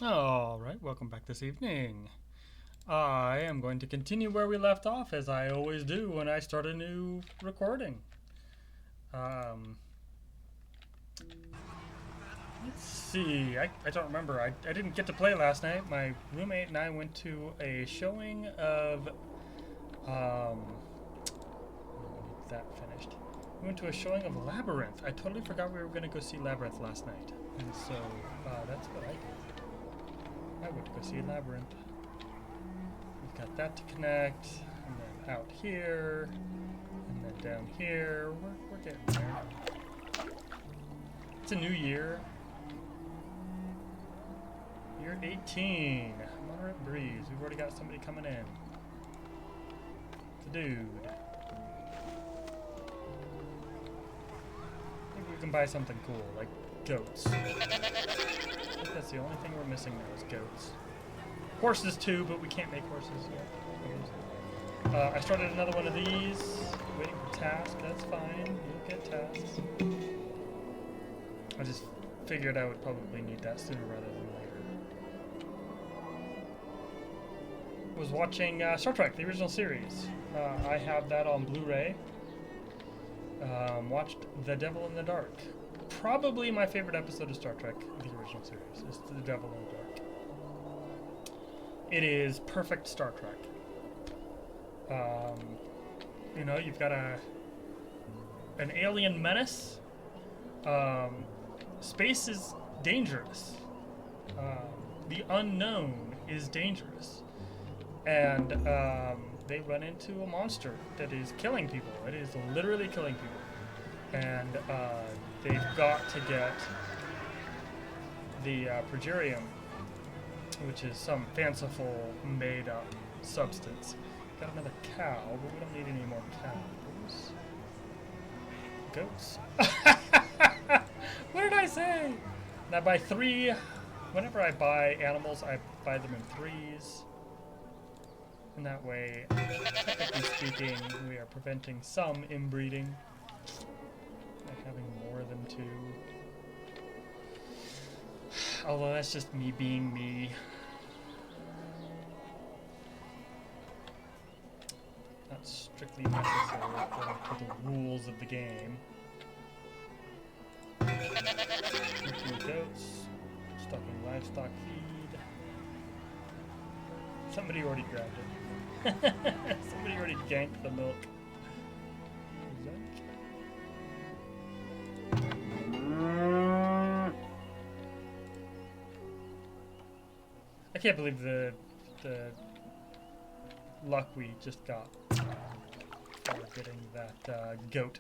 Alright, welcome back this evening. I am going to continue where we left off, as I always do when I start a new recording. Um, let's see, I don't remember. I didn't get to play last night. My roommate and I went to a showing of. Get that finished. We went to a showing of Labyrinth. I totally forgot we were going to go see Labyrinth last night. And so that's what I did. I went to go see Labyrinth. We've got that to connect, and then out here, and then down here. We're getting there. It's a new year. Year 18. Moderate breeze. We've already got somebody coming in. It's a dude. Maybe we can buy something cool, like goats. I think that's the only thing we're missing now is goats. Horses too, but we can't make horses yet. I started another one of these. Waiting for tasks. That's fine. You'll get tasks. I just figured I would probably need that sooner rather than later. Was watching Star Trek, the original series. I have that on Blu-ray. Watched The Devil in the Dark. Probably my favorite episode of Star Trek, the original series, is The Devil in the Dark. It is perfect Star Trek. You know, you've got an alien menace. Space is dangerous. The unknown is dangerous. And they run into a monster that is killing people. It is literally killing people. And they've got to get the progerium, which is some fanciful made-up substance. Got another cow, but we don't need any more cows. Goats. What did I say? And I buy 3. Whenever I buy animals, I buy them in 3s. And that way, technically speaking, we are preventing some inbreeding by having more than 2. Although that's just me being me. Not strictly necessary according to the rules of the game. 2 goats, stocking livestock feed. Somebody already grabbed it. Somebody already ganked the milk. I can't believe the luck we just got for getting that goat.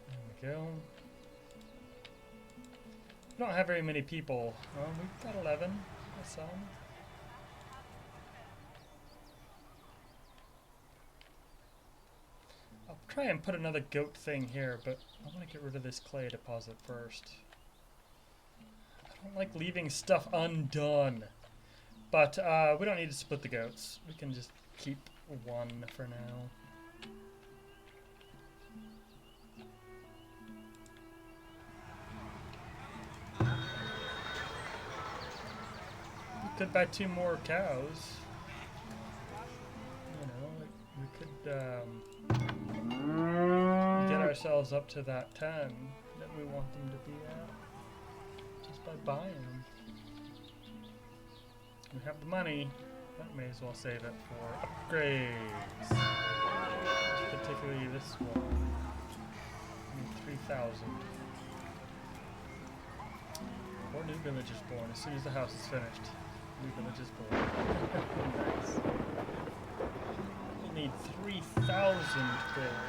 There we go. We don't have very many people. We've got 11. That's some. I'll try and put another goat thing here, but I want to get rid of this clay deposit first. I don't like leaving stuff undone. But we don't need to split the goats. We can just keep 1 for now. We could buy 2 more cows. You know, we could get ourselves up to that 10 that we want them to be at just by buying them. We have the money, but may as well save it for upgrades. Particularly this one. I need 3,000. 4 new villagers born as soon as the house is finished. New villagers born. Nice. We'll need 3,000 gold.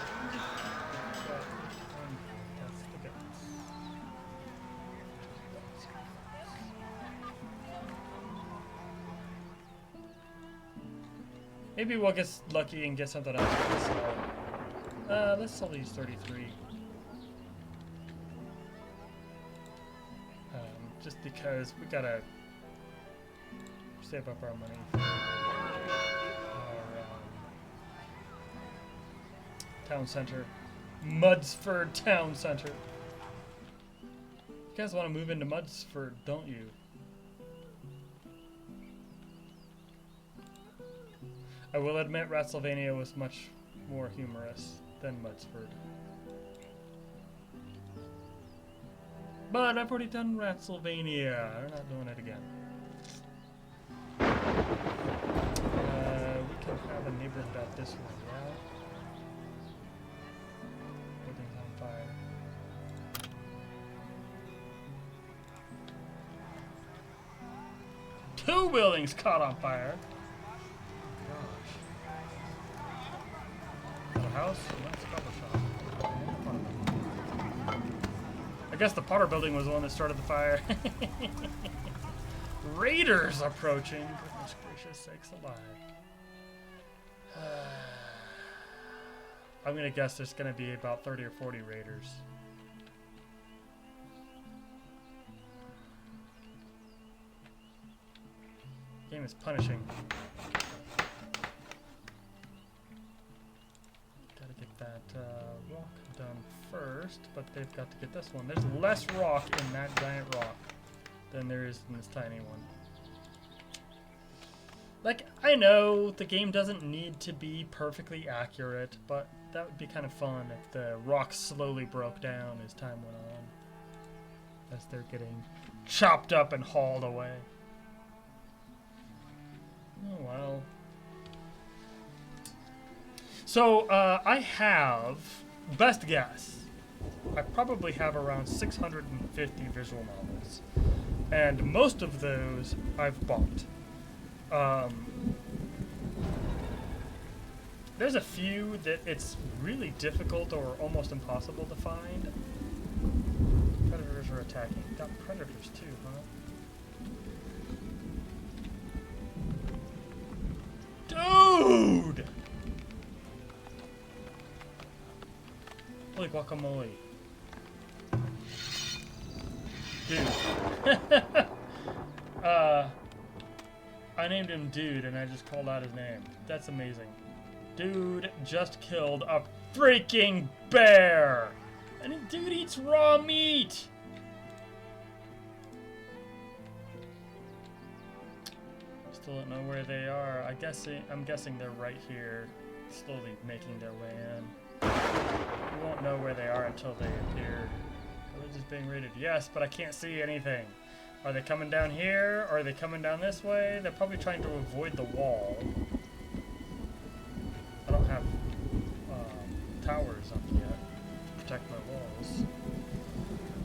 That's the goats. Maybe we'll get lucky and get something else to sell. Let's sell these 33. Just because we gotta save up our money for our town center. Mudsford town center. You guys want to move into Mudsford, don't you? I will admit Ratsylvania was much more humorous than Mudsford. But I've already done Ratsylvania. I'm not doing it again. We can have a neighborhood out this way, yeah? Everything's on fire. Two buildings caught on fire. Gosh. A house? Nice cover shop. I guess the Potter building was the one that started the fire. Raiders approaching. Goodness gracious sakes alive. I'm gonna guess there's gonna be about 30 or 40 raiders. Game is punishing. Gotta get that rock done first, but they've got to get this one. There's less rock in that giant rock than there is in this tiny one. Like, I know the game doesn't need to be perfectly accurate, but that would be kind of fun if the rock slowly broke down as time went on, as they're getting chopped up and hauled away. Oh, well. So, I have, best guess, I probably have around 650 visual novels. And most of those I've bought. There's a few that it's really difficult or almost impossible to find. Predators are attacking. Got predators too, huh? Dude! Holy guacamole. Dude. I named him Dude and I just called out his name. That's amazing. Dude just killed a freaking bear! And dude eats raw meat! Still don't know where they are. I'm guessing they're right here, slowly making their way in. We won't know where they are until they appear. Village is being raided. Yes, but I can't see anything. Are they coming down here? Are they coming down this way? They're probably trying to avoid the wall. I don't have towers up yet to protect my walls.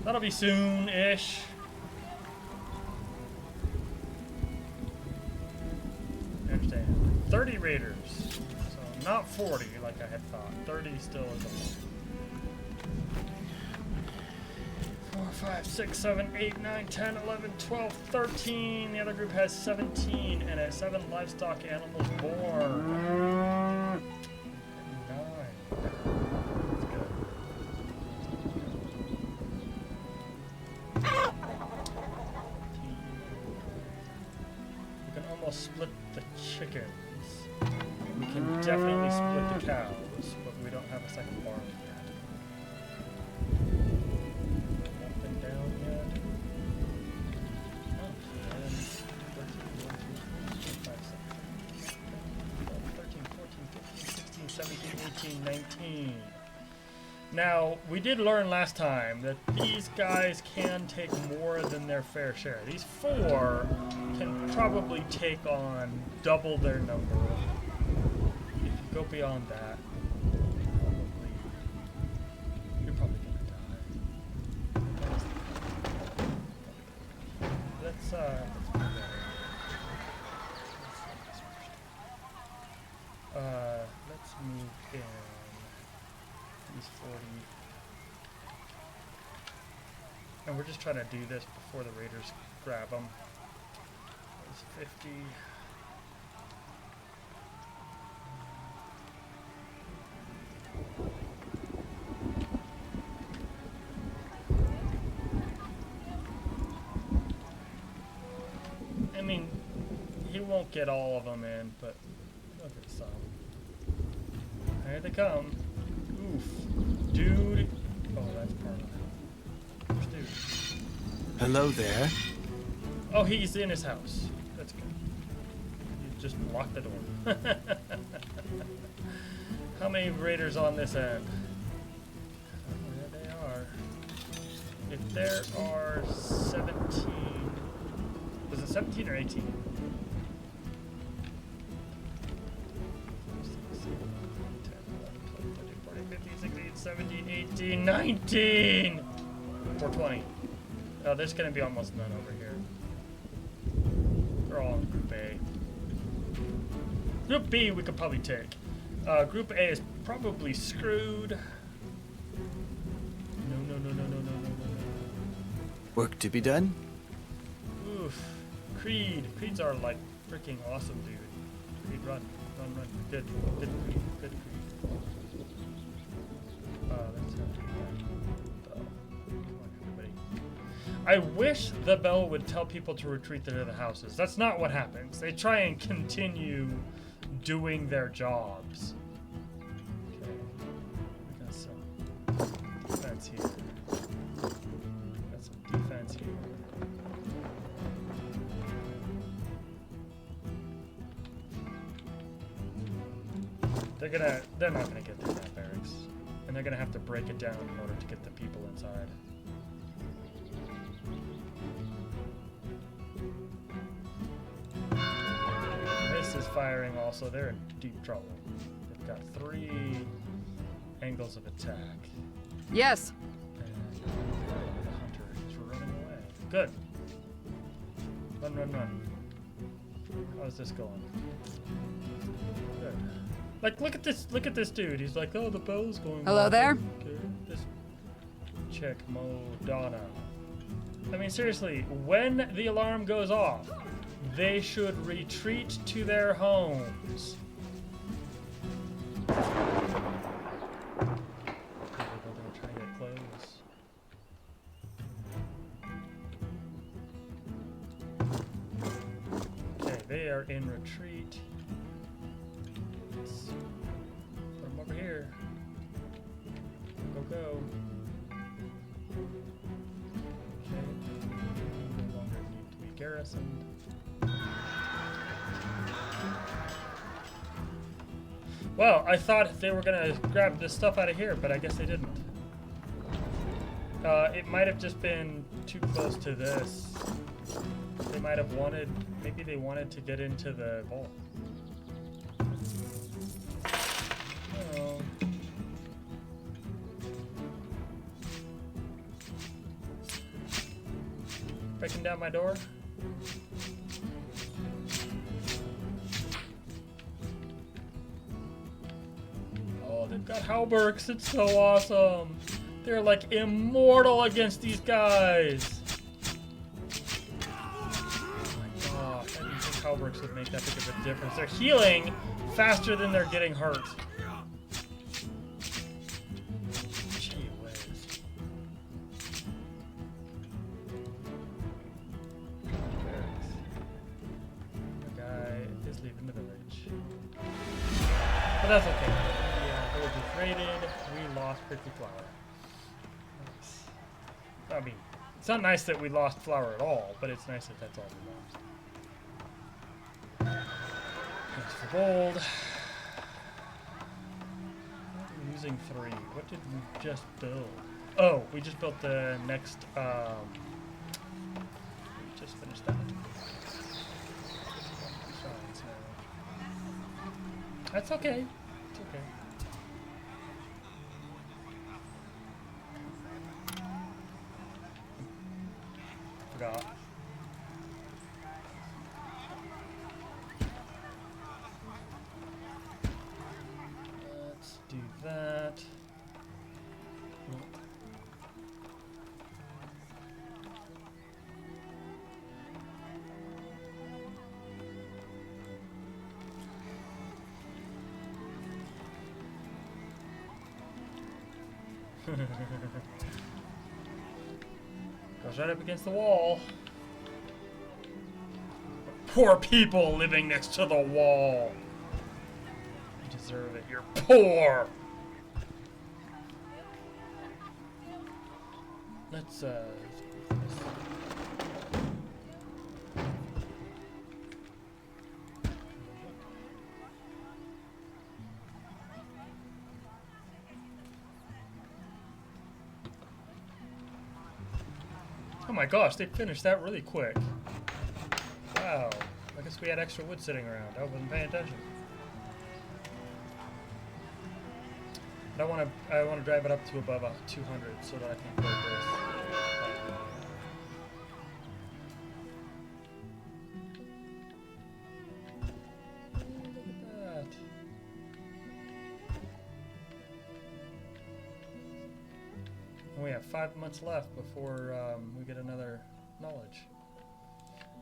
That'll be soon-ish. I understand. 30 raiders. So not 40 like I had thought. 30 still is a lot. 4, 5, 6, 7, 8, 9, 10, 11, 12, 13. The other group has 17 and has 7 livestock animals born. 9. That's good. We can almost split the chickens. We can definitely split the cows, but we don't have a second barn yet. Now, we did learn last time that these guys can take more than their fair share. These 4 can probably take on double their number. If you go beyond that, you're probably gonna die. Let's move there. Let's move in. These 40. And we're just trying to do this before the raiders grab them. There's 50. I mean, he won't get all of them in, but look at some. Here they come. Oof. Dude. Oh, that's part of it. Where's Dude? Hello there. Oh, he's in his house. That's good. You just locked the door. How many raiders on this end? Oh, there they are. If there are 17... Was it 17 or 18? 17, 18, 19! 420. Oh, there's gonna be almost none over here. They're all in Group A. Group B we could probably take. Group A is probably screwed. No. Work to be done? Oof. Creed. Creeds are like freaking awesome, dude. Creed, run. Good Creed. Good Creed. That's not too bad. Come on, everybody. I wish the bell would tell people to retreat to the houses. That's not what happens. They try and continue doing their jobs. Okay. We got some defense here. Got some defense here. They're not gonna get through that barracks. And they're gonna have to break it down in order to get the people inside. This is firing also. They're in deep trouble. They've got 3 angles of attack. Yes. And the hunter is running away. Good. Run. How's this going? Good. Like, look at this dude. He's like, oh, the bell's going. Hello there? Okay. This chick, Modana. I mean, seriously, when the alarm goes off, they should retreat to their homes. They're trying to get close. Okay, they are in retreat. Let's put them over here. Go. Okay. No longer need to be garrisoned. Well, I thought they were gonna grab this stuff out of here, but I guess they didn't. It might have just been too close to this. They might have wanted, maybe they wanted to get into the vault. Oh. Breaking down my door. Oh, they've got halberds. It's so awesome. They're like immortal against these guys. Oh my gosh, I didn't think halberds would make that big of a difference. They're healing faster than they're getting hurt. Gee whiz. The guy is leaving the village. But that's okay. The village is raided. We lost Prickly Flower. Nice. I mean, it's not nice that we lost Flower at all, but it's nice that that's all we lost. Thanks for gold. We're using 3. What did we just build? Oh, we just built the next, we just finished that. That's okay. It's okay. Forgot. Let's do that. Goes right up against the wall. Poor people living next to the wall. You deserve it. You're poor. Let's Oh my gosh, they finished that really quick. Wow. I guess we had extra wood sitting around. I wasn't paying attention. But I want to drive it up to above 200 so that I can build this. Look at that. And we have 5 months left before we get another knowledge.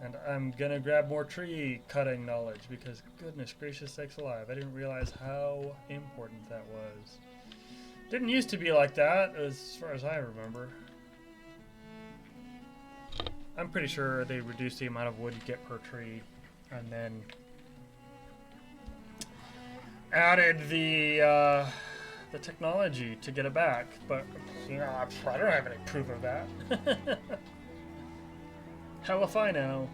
And I'm gonna grab more tree cutting knowledge because goodness gracious sakes alive, I didn't realize how important that was. Didn't used to be like that as far as I remember. I'm pretty sure they reduced the amount of wood you get per tree and then added the technology to get it back, but you know, I don't have any proof of that. Hell if I know.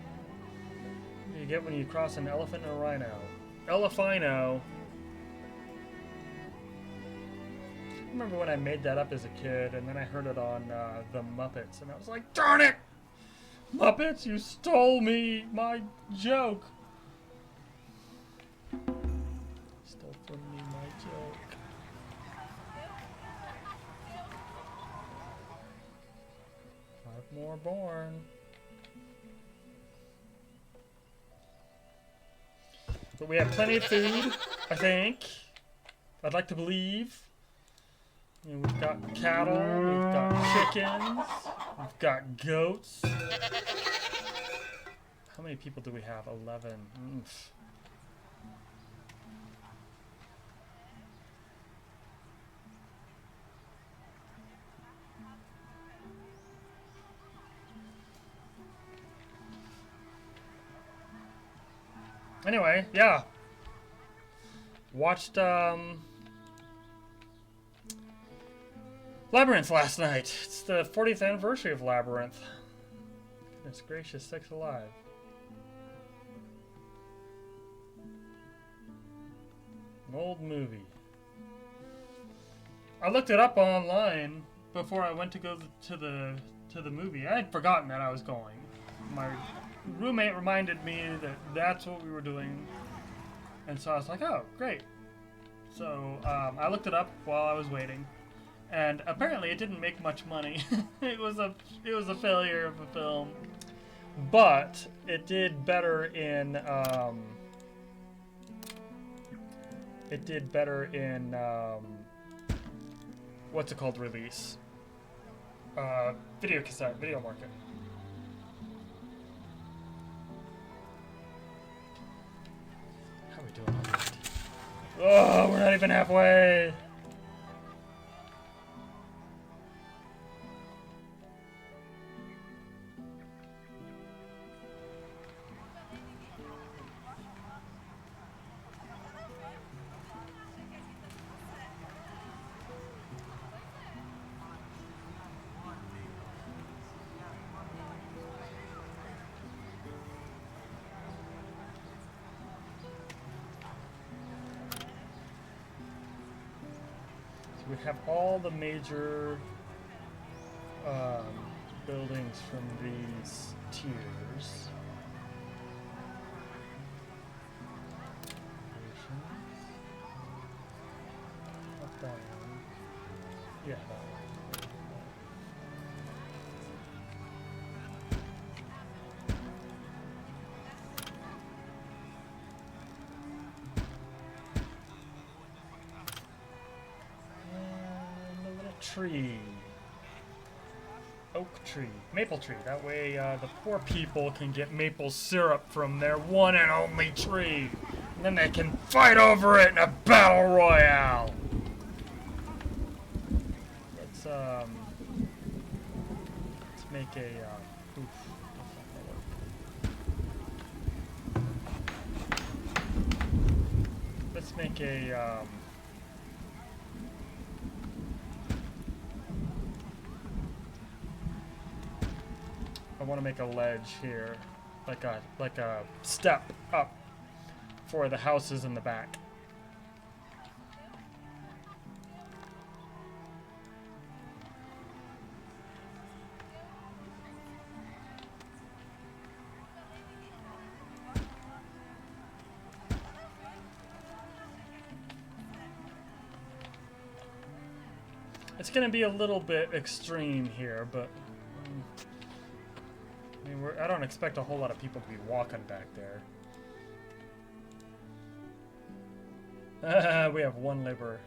What do you get when you cross an elephant and a rhino? Elephino. I remember when I made that up as a kid, and then I heard it on the Muppets, and I was like, darn it! Muppets, you stole my joke. Stole from me my joke. Five more born. But we have plenty of food, I think. I'd like to believe. And we've got cattle, we've got chickens, we've got goats. How many people do we have? 11. Oof. Anyway, yeah. Watched Labyrinth last night. It's the 40th anniversary of Labyrinth. Goodness gracious sakes alive. An old movie. I looked it up online before I went to go to the movie. I had forgotten that I was going. My roommate reminded me that that's what we were doing, and so I was like, oh great. So I looked it up while I was waiting, and apparently it didn't make much money. it was a failure of a film, but it did better in what's it called, release, video cassette, video market. How are we doing on that? Oh, we're not even halfway. We have all the major buildings from these tiers. Up that one. Yeah, that one. Tree. Oak tree. Maple tree. That way the poor people can get maple syrup from their one and only tree. And then they can fight over it in a battle royale. Let's make a oof. Let's make a I want to make a ledge here, like a step up for the houses in the back. It's gonna be a little bit extreme here, but I mean, I don't expect a whole lot of people to be walking back there. We have one laborer.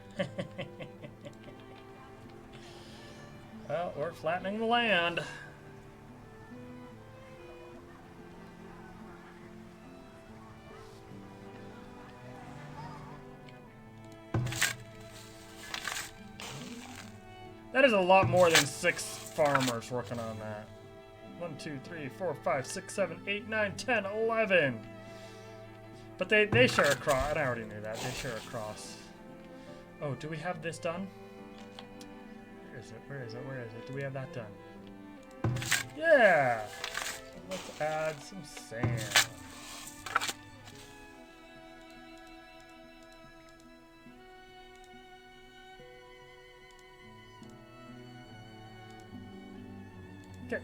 Well, we're flattening the land. That is a lot more than 6 farmers working on that. 1, 2, 3, 4, 5, 6, 7, 8, 9, 10, 11. But they share a cross. I already knew that. They share a cross. Oh, do we have this done? Where is it? Where is it? Where is it? Do we have that done? Yeah! So let's add some sand. Okay.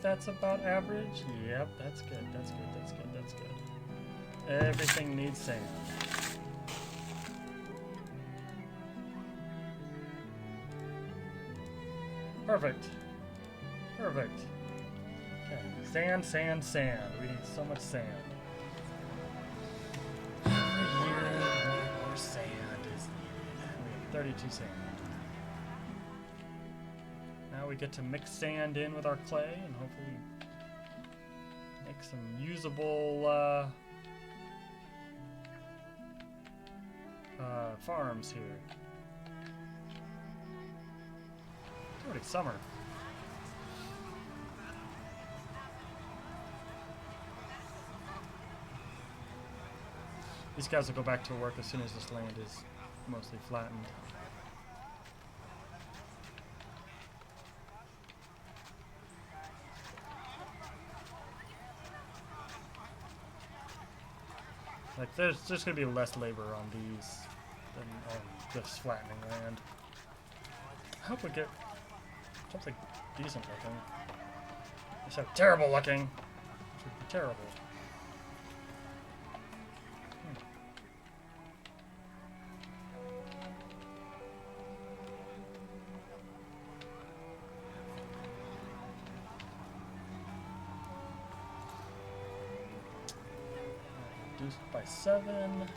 That's about average. Yep, that's good. That's good. That's good. That's good. Everything needs sand. Perfect. Perfect. Okay. Sand, sand, sand. We need so much sand. Every year, more sand is needed. We have 32 sand. Now we get to mix sand in with our clay and hopefully make some usable farms here. It's already summer. These guys will go back to work as soon as this land is mostly flattened. Like, there's just going to be less labor on these than on this flattening land. I hope we get something decent looking. Instead of terrible looking, which would be terrible. Reduced by 7.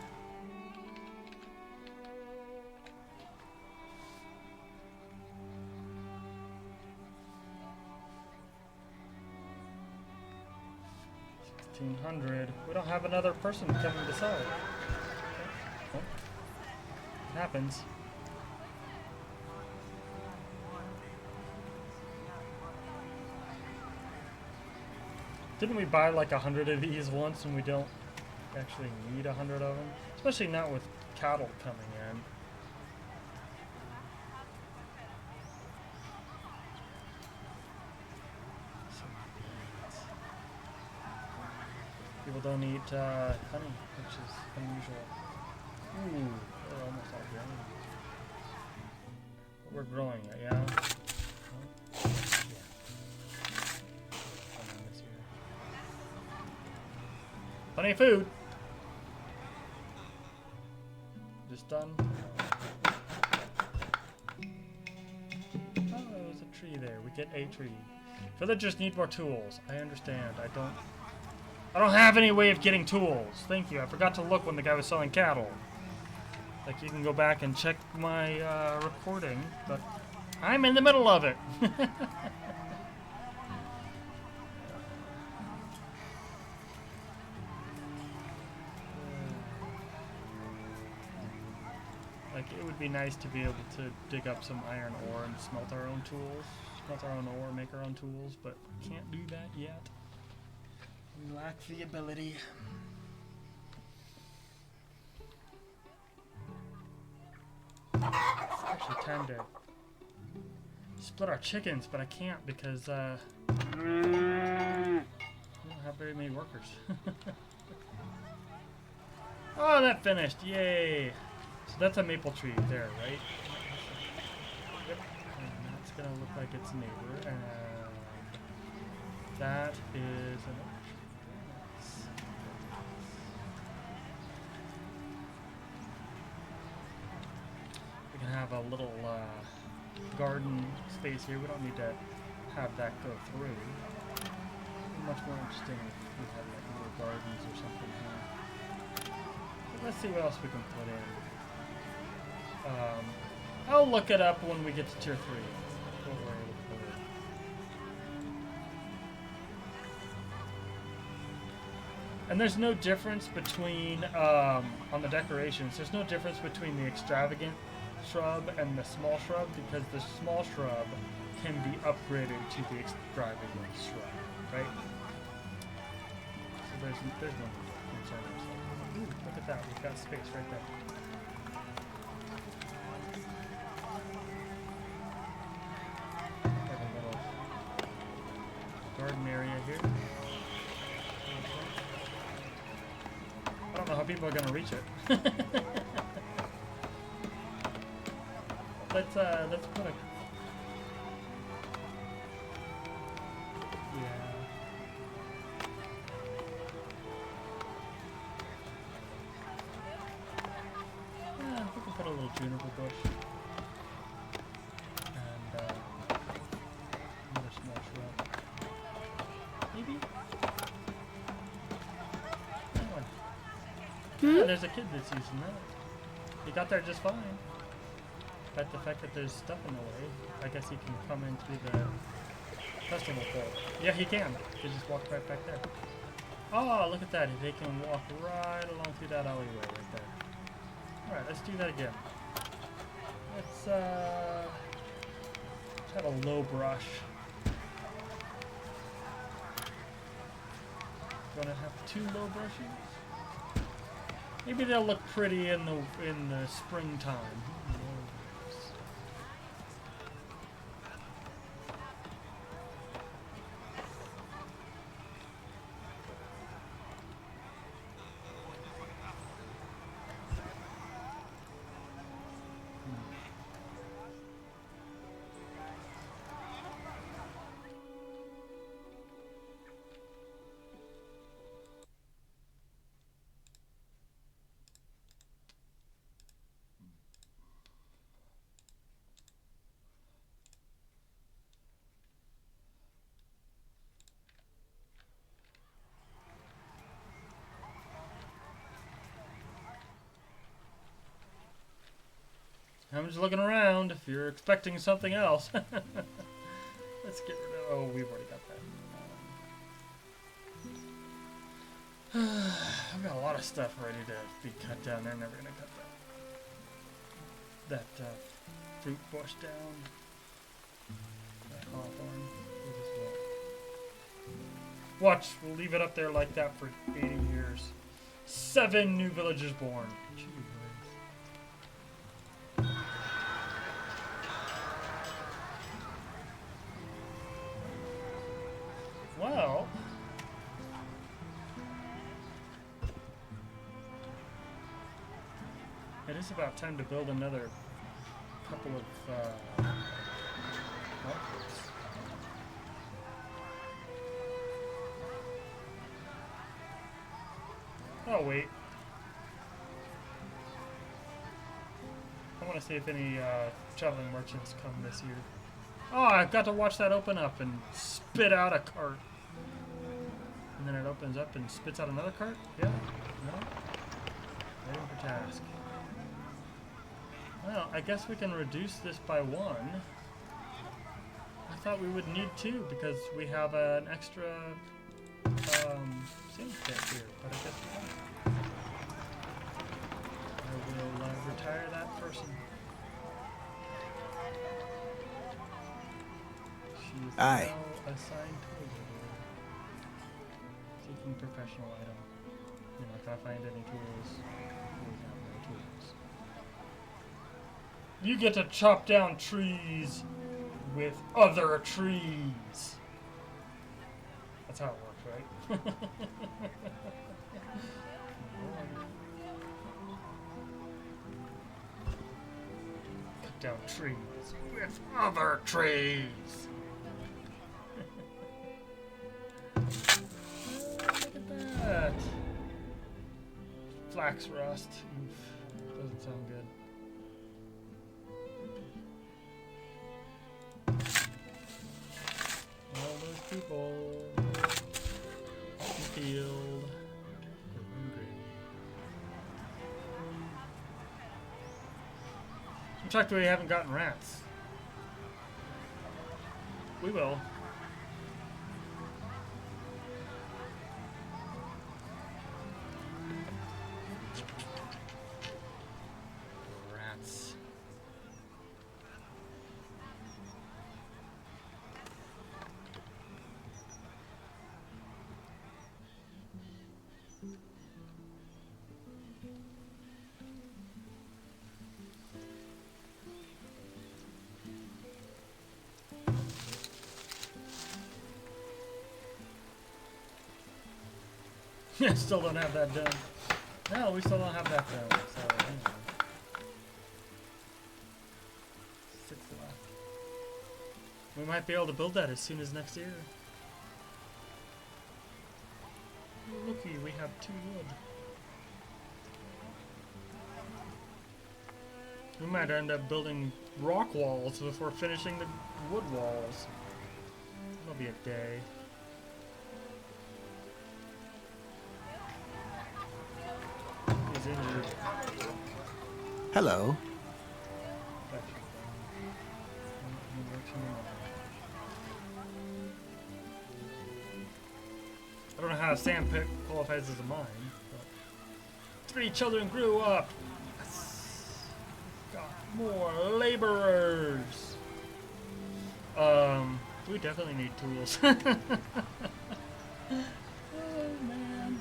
$1,600. We don't have another person coming to sell it. Oh. It happens. Didn't we buy like 100 of these once and we don't actually need 100 of them? Especially not with cattle coming in. People don't eat honey, which is unusual. Ooh, they're almost all grown. But we're growing it, yeah? Oh, yeah. Plenty of food. Just done. Oh, there was a tree there. We get a tree. Villagers need more tools. I understand. I don't have any way of getting tools. Thank you. I forgot to look when the guy was selling cattle. Like, you can go back and check my recording, but I'm in the middle of it. Like, it would be nice to be able to dig up some iron ore and smelt our own tools. Smelt our own ore, make our own tools, but can't do that yet. We lack the ability. It's actually time to split our chickens, but I can't because we don't have very many workers. Oh, that finished! Yay! So that's a maple tree there, right? Yep. And that's gonna look like its neighbor, and that is another tree. Nice. We can have a little garden space here. We don't need to have that go through. Much more interesting if we had like little gardens or something here. But let's see what else we can put in. I'll look it up when we get to tier 3. Don't worry, we'll put it. And there's no difference between on the decorations. There's no difference between the extravagant shrub and the small shrub because the small shrub can be upgraded to the extravagant shrub, right? So there's no need to concern ourselves. Ooh, look at that, we've got space right there. Have a little garden area here. I don't know how people are gonna reach it. Let's put a we can put a little juniper bush and another small shrub. Maybe? That one. Yeah, there's a kid that's using that. He got there just fine. But the fact that there's stuff in the way, I guess he can come in through the festival pole. Yeah, he can. He just walked right back there. Oh, look at that. They can walk right along through that alleyway right there. Alright, let's do that again. Let's have a low brush. Gonna have 2 low brushes. Maybe they'll look pretty in the springtime. I'm just looking around if you're expecting something else. Let's get rid of... Oh, we've already got that. I've got a lot of stuff ready to be cut down. They're never going to cut that fruit bush down. That hawthorn. Watch, we'll leave it up there like that for 80 years. 7 new villagers born. Jeez. Well, it is about time to build another couple of outfits. Oh, wait. I want to see if any traveling merchants come this year. Oh, I got to watch that open up and spit out a cart. And then it opens up and spits out another cart? Yeah? No? Waiting for task. Well, I guess we can reduce this by 1. I thought we would need 2 because we have an extra sand pit here, but I guess we don't. I will retire that person. She is Aye. now assigned to a leader. Seeking professional item. You're not gonna find any tools. We have no tools. You get to chop down trees. with other trees. That's how it works, right? Cut down trees with other trees. Look at that. Flax rust. Oof. Doesn't sound good. All those people out in the field. I'm shocked we haven't gotten rats. We will. Rats. Yeah, still don't have that done. No, we still don't have that done. So, anyway. 6 left. We might be able to build that as soon as next year. Looky, we have 2 wood. We might end up building rock walls before finishing the wood walls. It'll be a day. He's injured. Hello. I don't know how a sand pit qualifies as a mine, but 3 children grew up. Yes. Got more laborers. We definitely need tools. Oh man.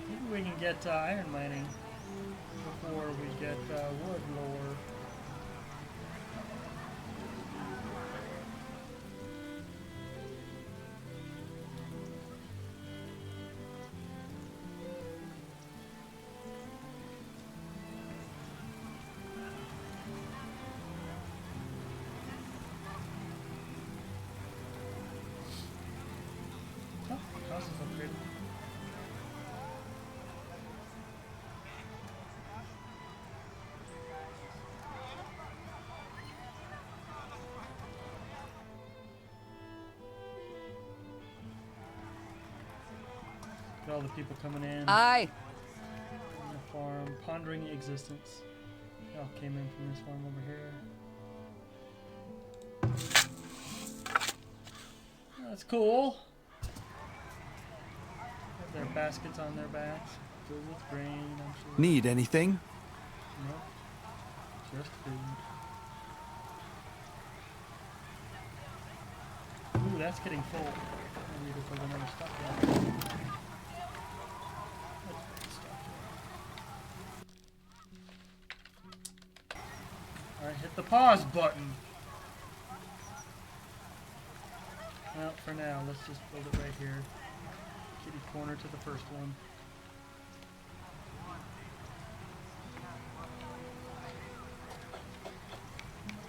Maybe we can get iron mining before we get wood lore. Oh, house is upgraded. Got all the people coming in. Aye. On the farm, pondering existence. They all came in from this farm over here. That's cool. Have their baskets on their backs, filled with grain, I'm sure. Need anything? Nope. Just food. Ooh, that's getting full. I need to put another stuff down. Let's put stuff down. Alright, hit the pause button. Well, for now, let's just build it right here. Kitty corner to the first one.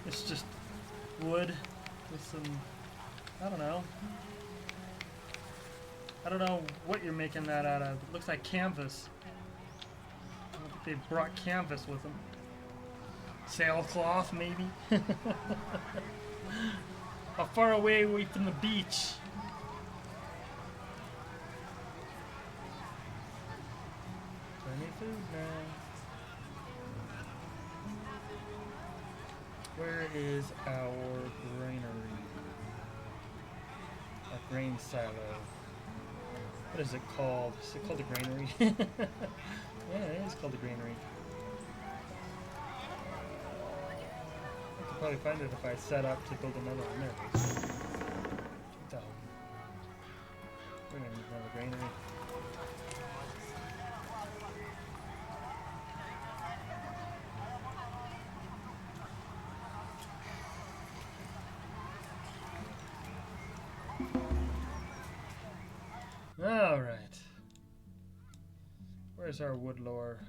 It's just wood with some, I don't know. I don't know what you're making that out of. It looks like canvas. I don't think they brought canvas with them. Sailcloth, maybe? How far away from the beach? Plenty of food now. Where is our granary? Our grain silo. What is it called? Is it called the granary? Yeah, it is called the granary. I could probably find it if I set up to build another one. There it is. 2,000. We're gonna need another granary. Alright. Where's our wood lore?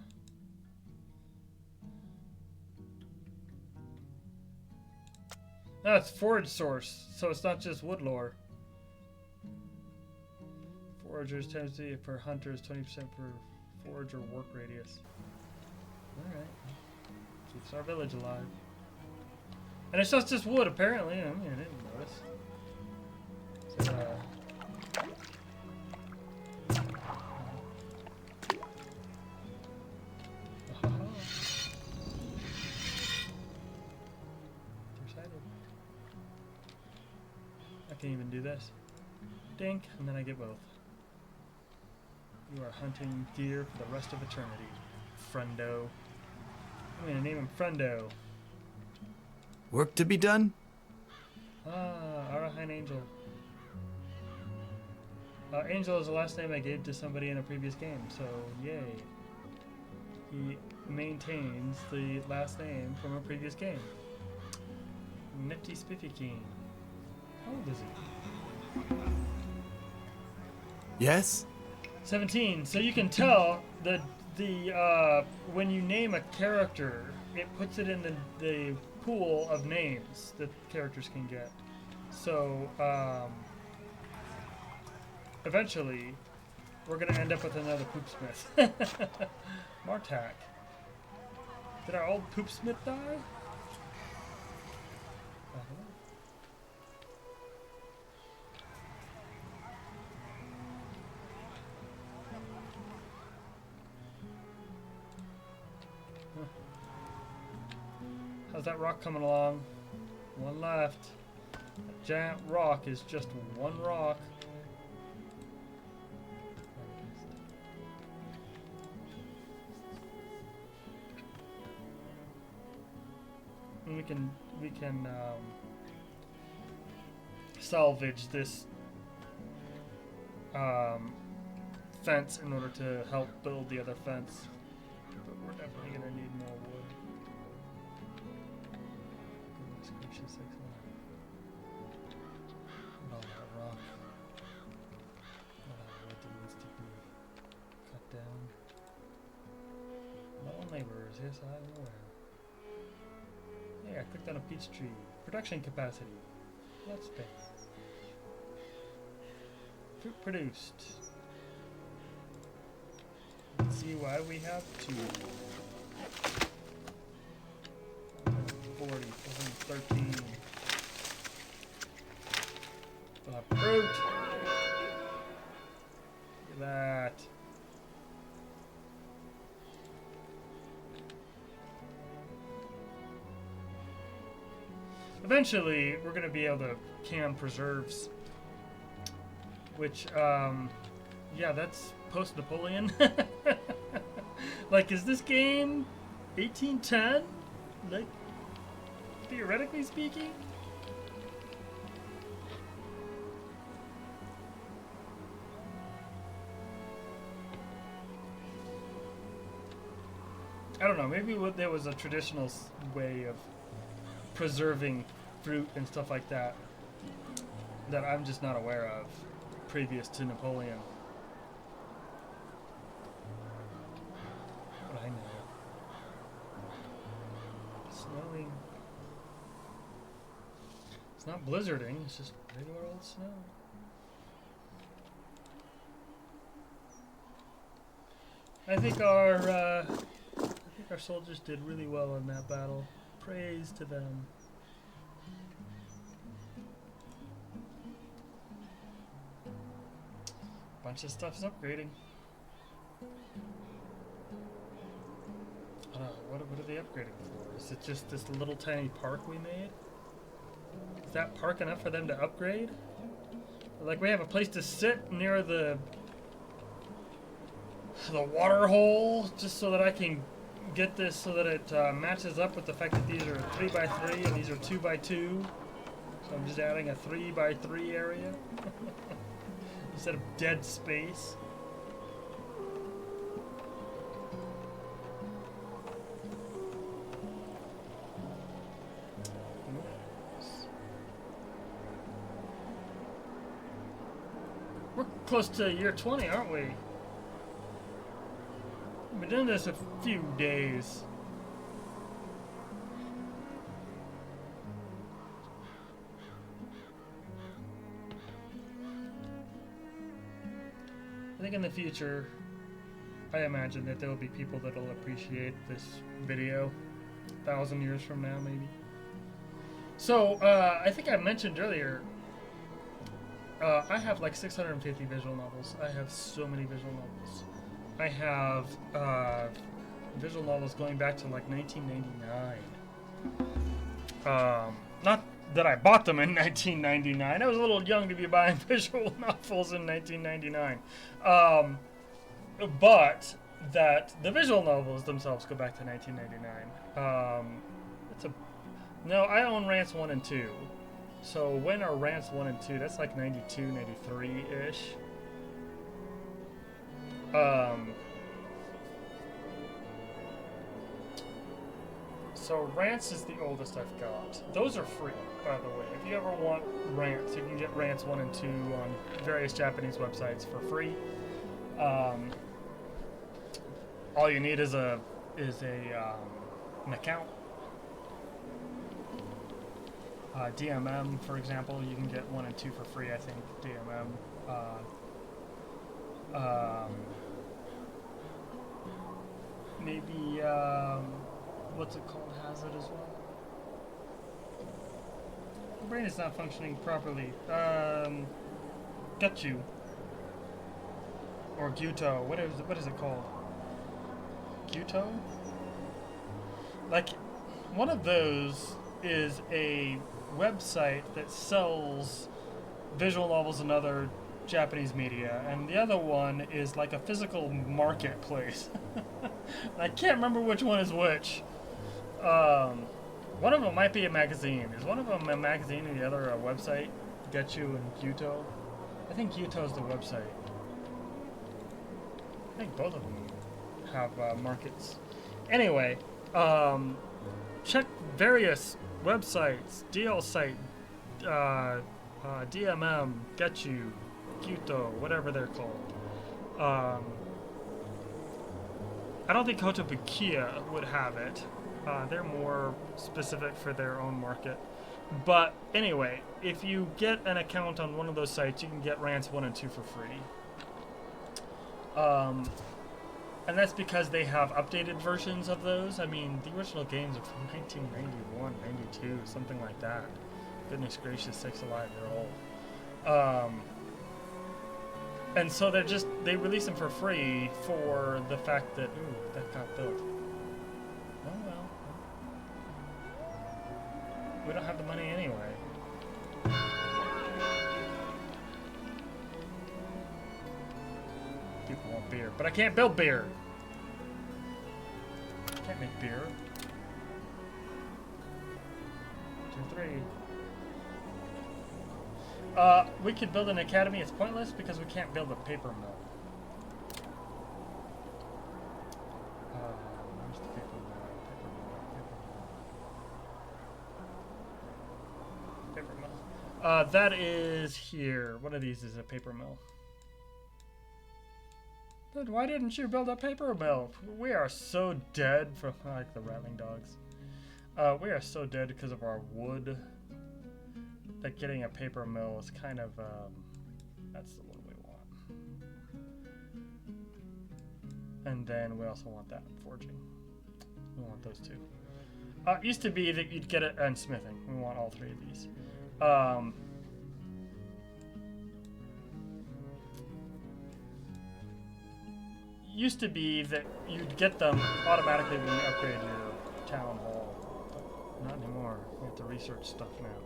No, it's forage source, so it's not just wood lore. Foragers tends to be for hunters, 20% for forager work radius. Alright. Keeps our village alive. And it's not just wood, apparently. I mean, I didn't notice. So, I can even do this. Dink, and then I get both. You are hunting deer for the rest of eternity, friendo. I'm gonna name him Friendo. Work to be done? Ah, Arahine Angel. Angel is the last name I gave to somebody in a previous game, so yay. He maintains the last name from a previous game. Nifty Spiffy King. How old is he? Yes? 17. So you can tell that when you name a character, it puts it in the pool of names that characters can get. So eventually, we're gonna end up with another poopsmith. Martak. Did our old poopsmith die? How's that rock coming along? One left. That giant rock is just one rock. And we can salvage this fence in order to help build the other fence. But we're definitely gonna need more wood. Goodness gracious, excellent. Oh, that rock. What needs to be cut down. No laborers, yes, I'm aware. Yeah, I clicked on a peach tree. Production capacity. Let's pay. Fruit produced. Let's see why we have 2. 40, 13. Fruit. Look at that. Eventually, we're going to be able to can preserves, which, yeah, that's post-Napoleon. Like, is this game 1810? Like, theoretically speaking? I don't know, maybe there was a traditional way of preserving fruit and stuff like that that I'm just not aware of previous to Napoleon. What I know. Snowing. It's not blizzarding, it's just regular old snow. I think our soldiers did really well in that battle. Praise to them. Bunch of stuff's upgrading. I don't know, what are they upgrading for? Is it just this little tiny park we made? Is that park enough for them to upgrade? Like, we have a place to sit near the water hole, just so that I can get this so that it matches up with the fact that these are 3x3 and these are 2x2. So I'm just adding a 3x3 area instead of dead space. We're close to year 20, aren't we? We've been doing this a few days. I think in the future, I imagine that there will be people that will appreciate this video 1,000 years from now, maybe. So, I think I mentioned earlier, I have like 650 visual novels. I have so many visual novels. I have visual novels going back to like 1999. Not that I bought them in 1999. I was a little young to be buying visual novels in 1999. But that the visual novels themselves go back to 1999. No, I own Rants 1 and 2. So when are Rants 1 and 2? That's like 92, 93-ish. So Rants is the oldest I've got. Those are free, by the way. If you ever want Rants, you can get Rants 1 and 2 on various Japanese websites for free. All you need is an account. DMM, for example, you can get 1 and 2 for free, I think. DMM. Maybe, what's it called, has it as well? My brain is not functioning properly. Getchu. Or Gyuto. What is it called? Gyuto? Like, one of those is a website that sells visual novels and other Japanese media, and the other one is like a physical marketplace. I can't remember which one is which. One of them might be a magazine. Is one of them a magazine and the other a website? Getchu and Gyuto? I think Gyuto is the website. I think both of them have markets. Anyway, check various websites, DL site, DMM, Getchu, Gyuto, whatever they're called. I don't think Kotobukiya would have it. They're more specific for their own market. But anyway, if you get an account on one of those sites, you can get Rants 1 and 2 for free. And that's because they have updated versions of those. I mean, the original games are from 1991, 92, something like that. Goodness gracious, sakes alive, they're old. And so they release them for free for the fact that, ooh, that got built. Oh well. We don't have the money anyway. People want beer, but I can't build beer. Can't make beer. 2, 3. We could build an academy. It's pointless because we can't build a paper mill. Where's the paper mill? Paper mill. That is here. One of these is a paper mill. But why didn't you build a paper mill? We are so dead from like the rattling dogs. We are so dead because of our wood. That getting a paper mill is kind of that's the one we want. And then we also want that forging. We want those two. It used to be that you'd get it and smithing. We want all 3 of these. Used to be that you'd get them automatically when you upgrade your town hall. But not anymore. We have to research stuff now.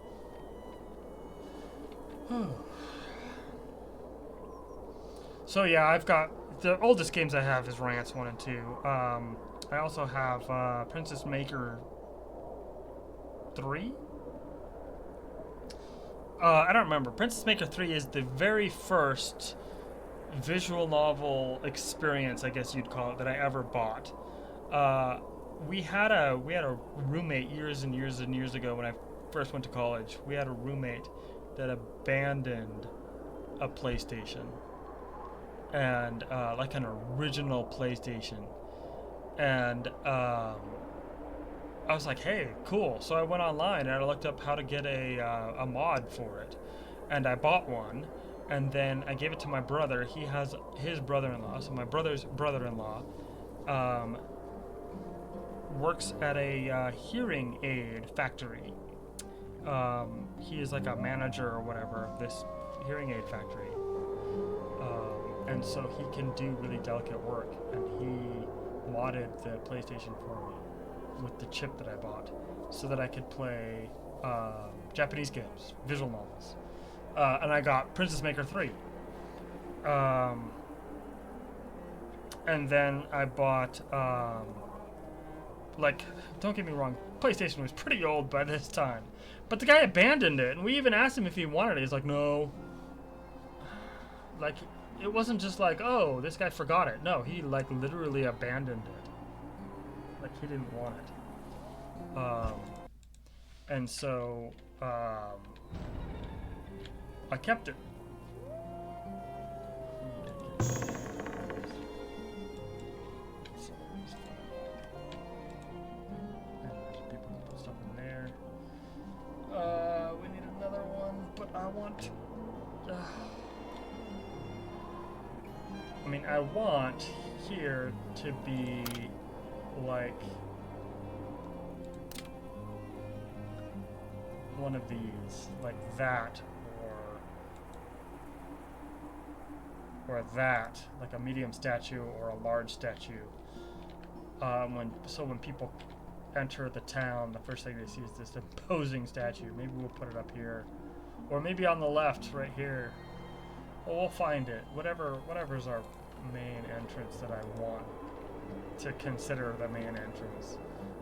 So yeah, I've got the oldest games I have is Rants 1 and 2. I also have Princess Maker 3. I don't remember. Princess Maker 3 is the very first visual novel experience, I guess you'd call it, that I ever bought. We had a roommate years and years and years ago when I first went to college. We had a roommate that abandoned a PlayStation, and like an original PlayStation, and I was like, hey, cool. So I went online and I looked up how to get a mod for it, and I bought one, and then I gave it to my brother. He has his brother-in-law, so my brother's brother-in-law works at a hearing aid factory. He is like a manager or whatever of this hearing aid factory, and so he can do really delicate work, and he modded the PlayStation for me with the chip that I bought so that I could play Japanese games, visual novels, and I got Princess Maker 3, and then I bought like, don't get me wrong, PlayStation was pretty old by this time, but the guy abandoned it, and we even asked him if he wanted it. He's like, no. Like, it wasn't just like, oh, this guy forgot it. No, he like literally abandoned it. Like, he didn't want it. And so I kept it. We need another one, but I want... I mean, I want here to be like one of these, like that, or that, like a medium statue or a large statue. When people enter the town, the first thing they see is this imposing statue. Maybe we'll put it up here, or maybe on the left, right here. Well, we'll find it. Whatever's our main entrance that I want to consider the main entrance.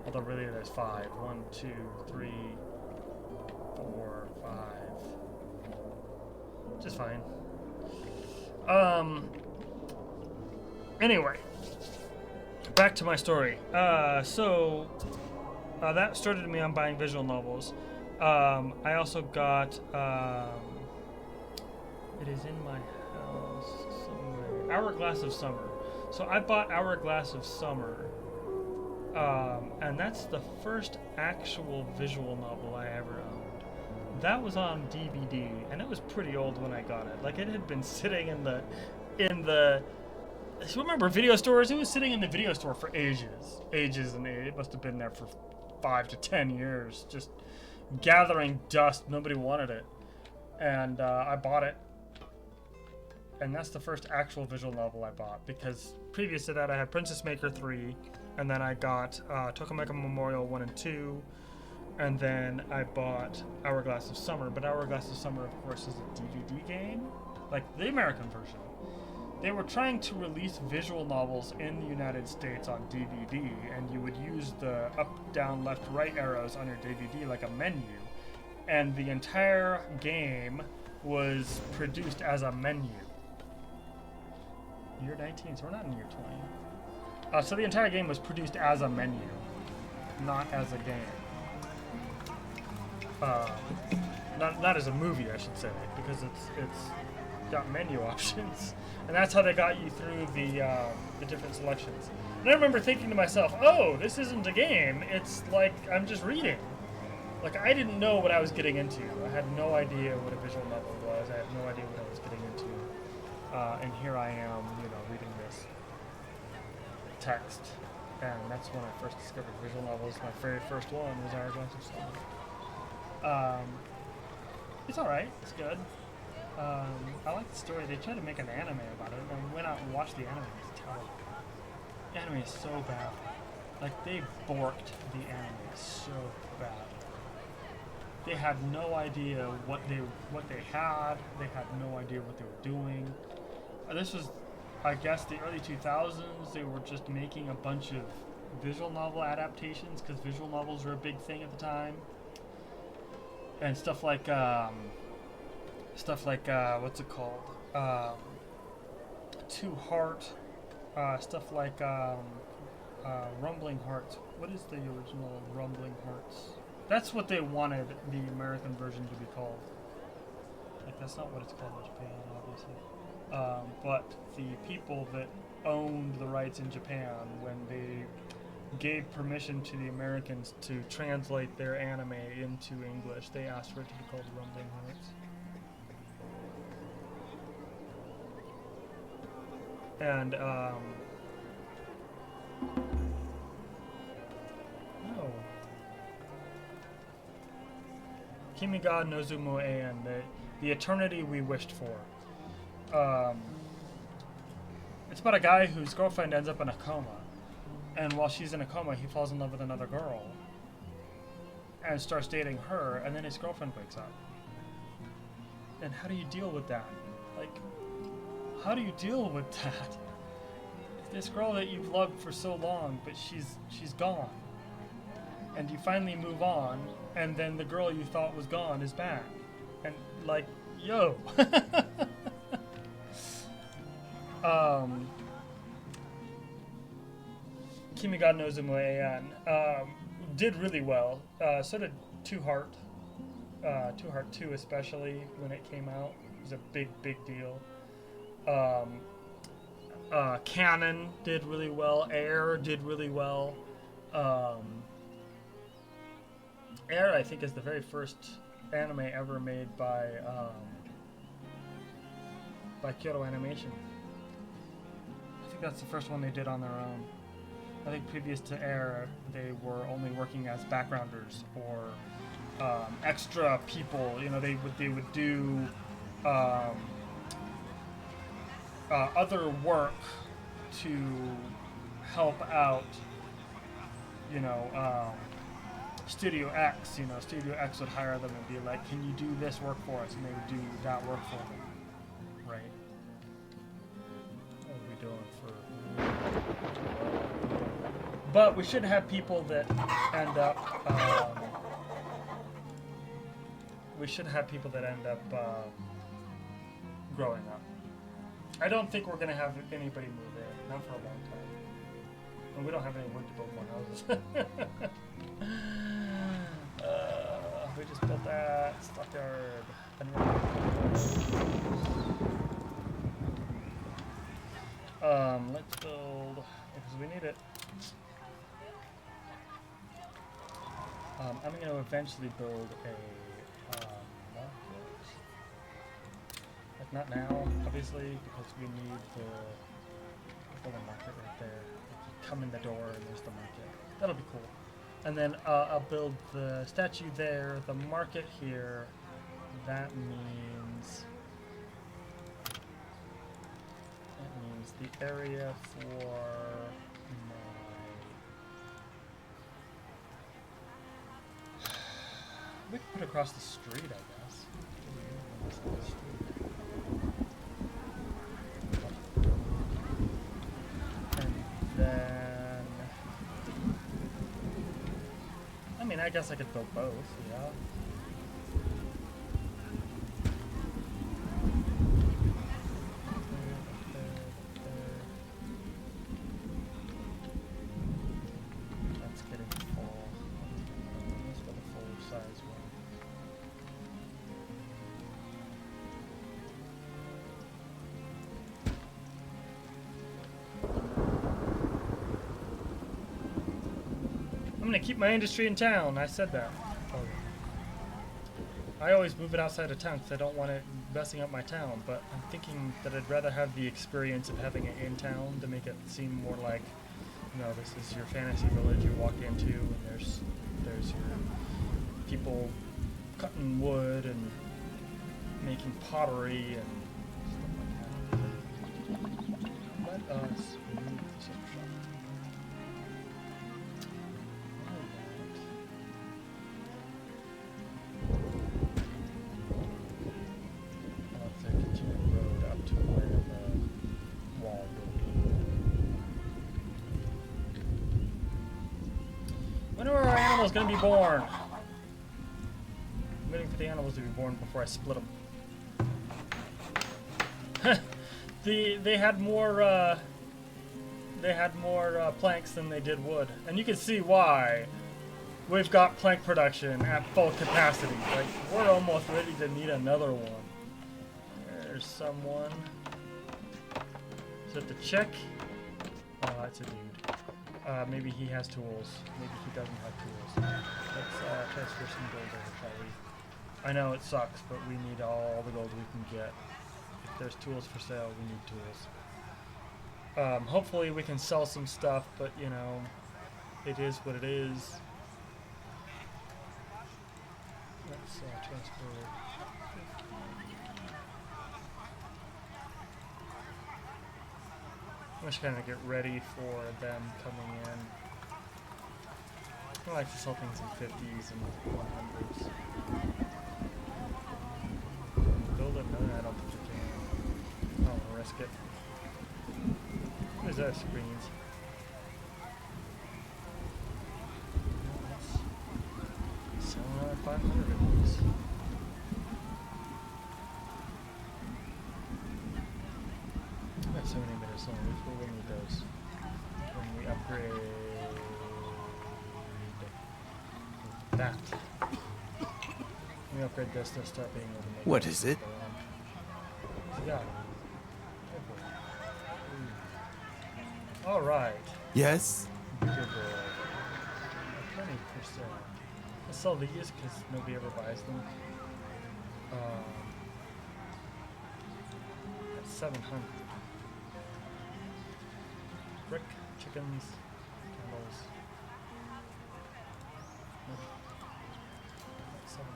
Although really there's 5. 1, 2, 3, 4, 5. Just fine. Anyway, back to my story. So that started me on buying visual novels. I also got it is in my house somewhere. Hourglass of Summer. So I bought Hourglass of Summer, and that's the first actual visual novel I ever owned. That was on DVD, and it was pretty old when I got it. Like, it had been sitting in the. So remember video stores? It was sitting in the video store for ages, and it must have been there for 5 to 10 years, just gathering dust. Nobody wanted it, and I bought it. And that's the first actual visual novel I bought, because previous to that I had Princess Maker 3, and then I got Tokameka Memorial 1 and 2, and then I bought Hourglass of Summer. But Hourglass of Summer, of course, is a DVD game, like the American version. They were trying to release visual novels in the United States on DVD, and you would use the up, down, left, right arrows on your DVD like a menu, and the entire game was produced as a menu. Year 19, so we're not in year 20. So the entire game was produced as a menu, not as a game. Not as a movie, I should say, because it's got menu options, and that's how they got you through the different selections. And I remember thinking to myself, oh, this isn't a game, it's like I'm just reading. Like, I didn't know what I was getting into. I had no idea what a visual novel was. I had no idea what I was getting into. And here I am, reading this text. And that's when I first discovered visual novels. My very first one was Hourglass of Summer. It's alright. It's good. I like the story. They tried to make an anime about it, and I went out and watched the anime. It's terrible. The anime is so bad. Like, they borked the anime so bad. They had no idea what they had. They had no idea what they were doing. This was, I guess, the early 2000s. They were just making a bunch of visual novel adaptations, because visual novels were a big thing at the time. And stuff like what's it called? Two Heart. Stuff like Rumbling Hearts. What is the original Rumbling Hearts? That's what they wanted the American version to be called. Like, that's not what it's called in Japan, obviously. But the people that owned the rights in Japan, when they gave permission to the Americans to translate their anime into English, they asked for it to be called Rumbling Hearts. And, oh. Kimi ga Nozumo Ein, the eternity we wished for. It's about a guy whose girlfriend ends up in a coma. And while she's in a coma, he falls in love with another girl. And starts dating her, and then his girlfriend wakes up. And how do you deal with that? Like, how do you deal with that? This girl that you've loved for so long, but she's gone. And you finally move on, and then the girl you thought was gone is back. And like, yo. Kimi ga Nozumo Ein did really well. So did Two Heart. Two Heart 2 especially, when it came out. It was a big deal. Canon did really well. Air did really well. Air, I think, is the very first anime ever made by Kyoto Animation. I think that's the first one they did on their own. I think previous to Air, they were only working as backgrounders or extra people. You know, they would do other work to help out. You know, Studio X. You know, Studio X would hire them and be like, "Can you do this work for us?" And they would do that work for them. Right? What are we doing for? But we should have people that end up. We should have people that end up growing up. I don't think we're gonna have anybody move in, not for a long time. And we don't have any wood to build more houses. We just built that stockyard. Let's build because we need it. I'm going to eventually build a market. Like not now, obviously, because we need the market right there. You come in the door and there's the market. That'll be cool. And then I'll build the statue there, the market here. That means the area for we can put across the street, I guess. And then, I mean, I guess I could build both, yeah. That's getting full. Let's go the full size one. I'm gonna keep my industry in town. I said that. Oh, yeah. I always move it outside of town because I don't want it messing up my town. But I'm thinking that I'd rather have the experience of having it in town to make it seem more like, you know, this is your fantasy village you walk into, and there's your people cutting wood and making pottery and stuff like that. Let us move this up. Is going to be born. I'm waiting for the animals to be born before I split them. They had more planks than they did wood, and you can see why. We've got plank production at full capacity. Like, we're almost ready to need another one. There's someone. Is it the chick? Oh, it's a dude. Maybe he has tools. Maybe he doesn't have tools. Let's transfer some gold over, shall we? I know it sucks, but we need all the gold we can get. If there's tools for sale, we need tools. Hopefully we can sell some stuff, but you know, it is what it is. Let's transfer. I'm just gonna get ready for them coming in. I like to sell things in 50s and 100s. Build it? No, I don't think you can. I'll risk it. What is that? Screens. 500 of these. I have so many minutes on which we'll need those when we upgrade that. When we upgrade this, they'll start being able to make. What is it? Yeah. All right. Yes? Bigger boy. 20%. Let's sell these because nobody ever buys them. That's 700. Brick, chickens, candles. Nope. That's 700.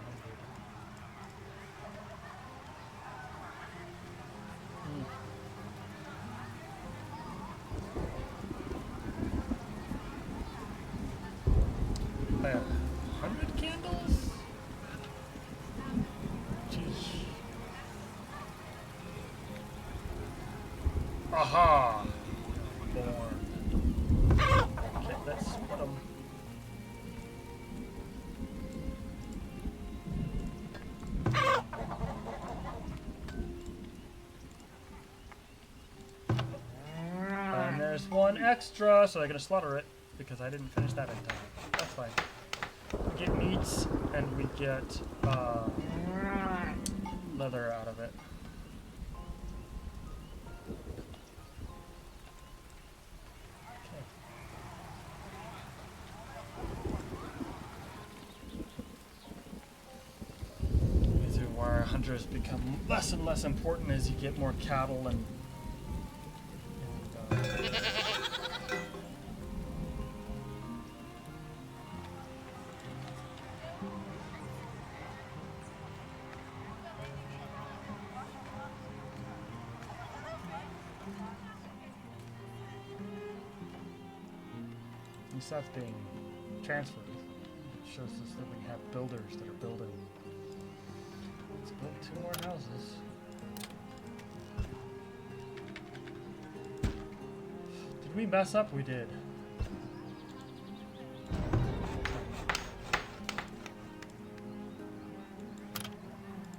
I have 100 candles? Jeez. Aha! Born. Okay, let's put them. And there's one extra, so I'm gonna slaughter it because I didn't finish that in time. That's fine. We get meats and we get leather out of it. Okay. These are where hunters become less and less important as you get more cattle and stuff being transferred. It shows us that we have builders that are building. Let's build 2 more houses. Did we mess up? We did.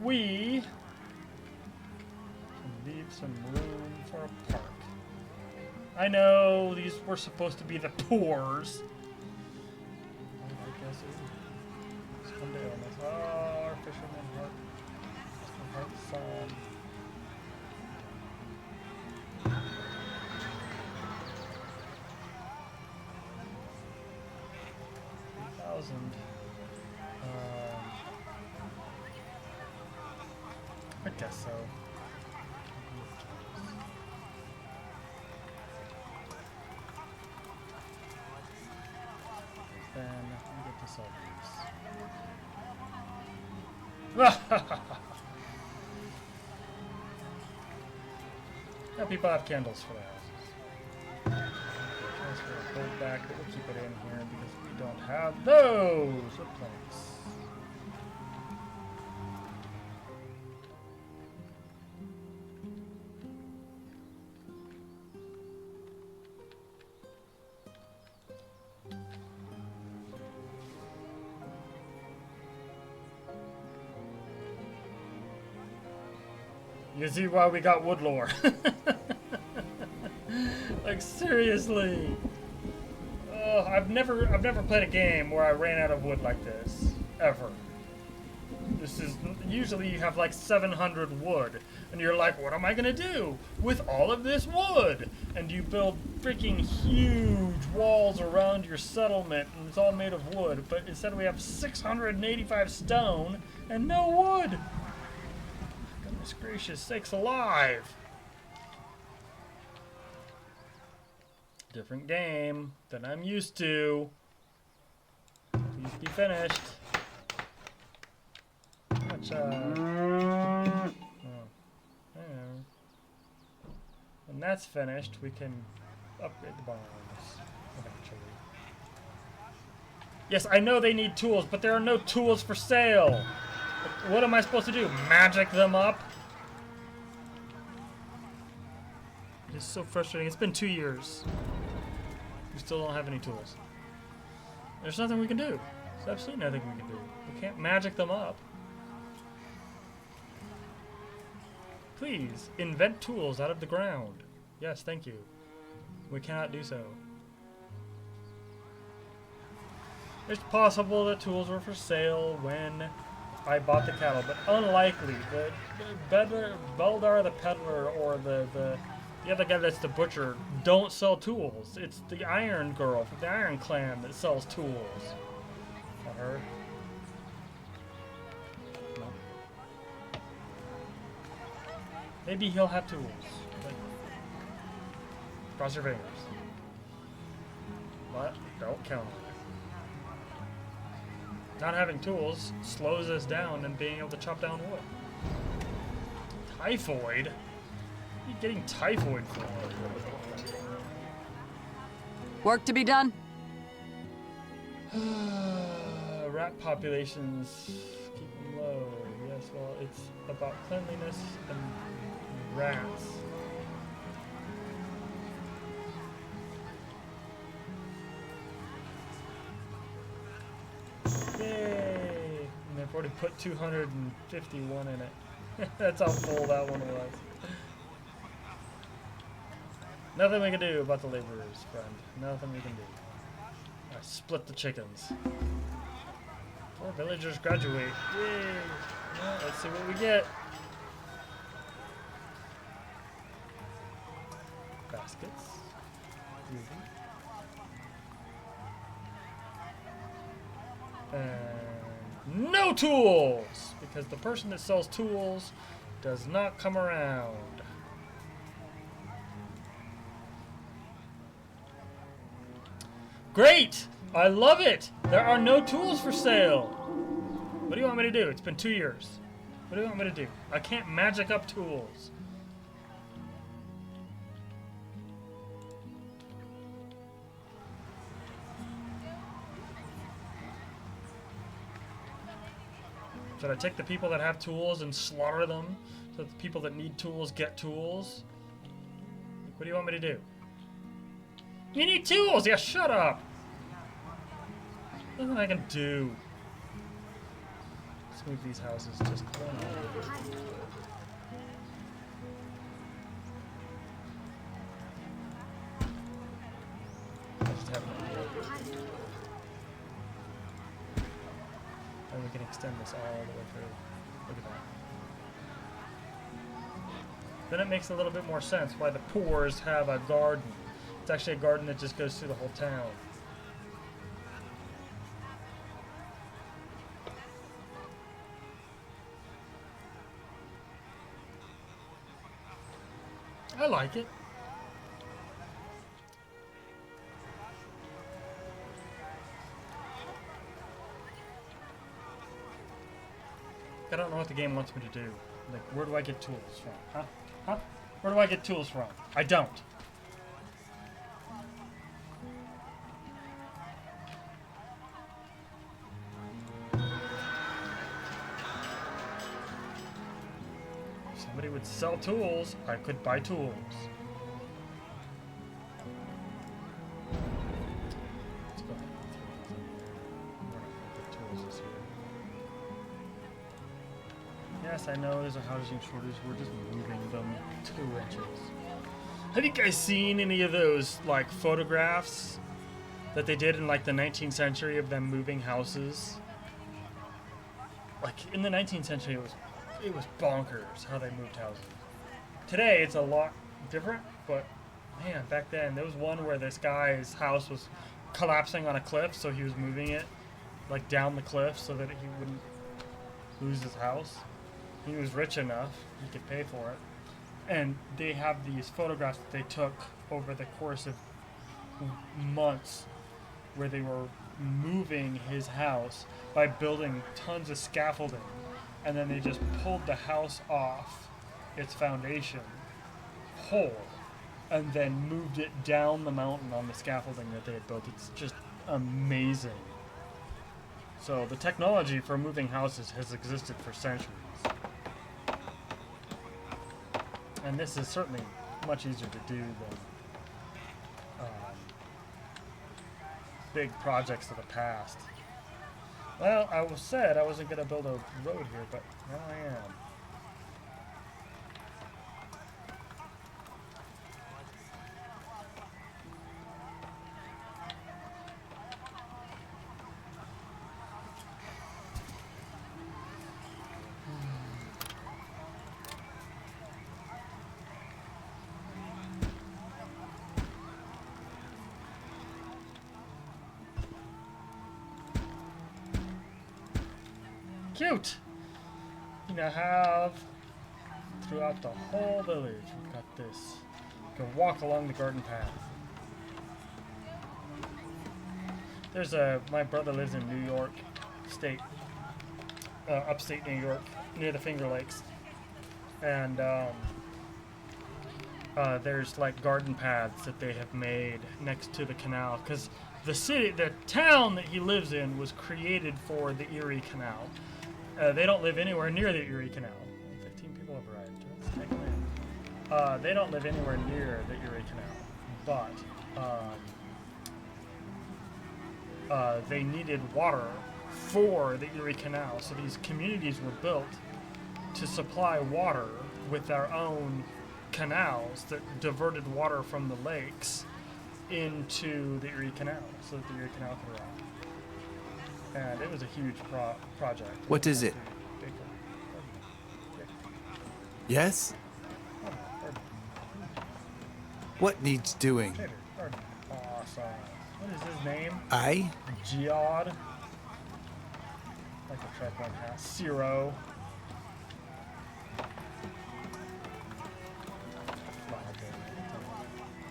We can leave some room for a park. I know these were supposed to be the poors. I guess it's come to illness. Oh, our fisherman heart. Heart song. 3,000. I guess so. Then we get to sell these. Now people have candles for their houses. Transfer the gold back, but we'll keep it in here because we don't have those plants. You see why we got wood lore. Like seriously. Oh, I've never played a game where I ran out of wood like this. Ever. This is usually you have like 700 wood. And you're like, what am I gonna do with all of this wood? And you build freaking huge walls around your settlement, and it's all made of wood. But instead we have 685 stone and no wood. Goodness gracious sakes alive. Different game than I'm used to. Please be finished. How much, when that's finished, we can upgrade the barns eventually. Yes, I know they need tools, but there are no tools for sale. What am I supposed to do? Magic them up? It's so frustrating. It's been 2 years. We still don't have any tools. There's nothing we can do. There's absolutely nothing we can do. We can't magic them up. Please, invent tools out of the ground. Yes, thank you. We cannot do so. It's possible that tools were for sale when I bought the cattle, but unlikely. The Beldar the peddler or the other guy that's the butcher don't sell tools. It's the Iron Girl from the Iron Clan that sells tools. Not her. No. Maybe he'll have tools. Like, cross your fingers. But don't count on it. Not having tools slows us down in being able to chop down wood. Typhoid? What are you getting typhoid for? Work to be done? Rat populations keep them low. Yes, well, it's about cleanliness and rats. Yay! And they've already put 251 in it. That's how full that one was. Nothing we can do about the laborers, friend. Nothing we can do. I split the chickens. 4 villagers graduate. Yay! Well, let's see what we get. Baskets. And no tools! Because the person that sells tools does not come around. Great! I love it! There are no tools for sale! What do you want me to do? It's been 2 years. What do you want me to do? I can't magic up tools. Should I take the people that have tools and slaughter them so that the people that need tools get tools? What do you want me to do? You need tools! Yeah, shut up! Nothing I can do. Let's move these houses just one over. I just have an idea. And we can extend this all the way through. Look at that. Then it makes a little bit more sense why the poors have a garden. It's actually a garden that just goes through the whole town. I like it. I don't know what the game wants me to do. Like, where do I get tools from? Huh? Huh? Where do I get tools from? I don't. If somebody would sell tools, I could buy tools. Let's go ahead and put tools here. Yes, I know there's a housing shortage. We're just moving them 2 inches. Have you guys seen any of those, like, photographs that they did in, like, the 19th century of them moving houses? Like, in the 19th century, it was bonkers how they moved houses. Today it's a lot different, but man, back then there was one where this guy's house was collapsing on a cliff, so he was moving it like down the cliff so that he wouldn't lose his house. He was rich enough, he could pay for it. And they have these photographs that they took over the course of months where they were moving his house by building tons of scaffolding, and then they just pulled the house off its foundation whole and then moved it down the mountain on the scaffolding that they had built. It's just amazing. So the technology for moving houses has existed for centuries. And this is certainly much easier to do than big projects of the past. Well, I said I wasn't going to build a road here, but now I am. Cute! You now have, throughout the whole village, we've got this. You can walk along the garden path. There's my brother lives in New York State, upstate New York, near the Finger Lakes. And there's like garden paths that they have made next to the canal. Because the town that he lives in was created for the Erie Canal. They don't live anywhere near the Erie Canal. 15 people have arrived. Let's take them in. They don't live anywhere near the Erie Canal, but they needed water for the Erie Canal. So these communities were built to supply water with their own canals that diverted water from the lakes into the Erie Canal so that the Erie Canal could run. And it was a huge project. What is it? Yes? What needs doing? Awesome. What is his name? I? Geod. Like a track one has. Zero.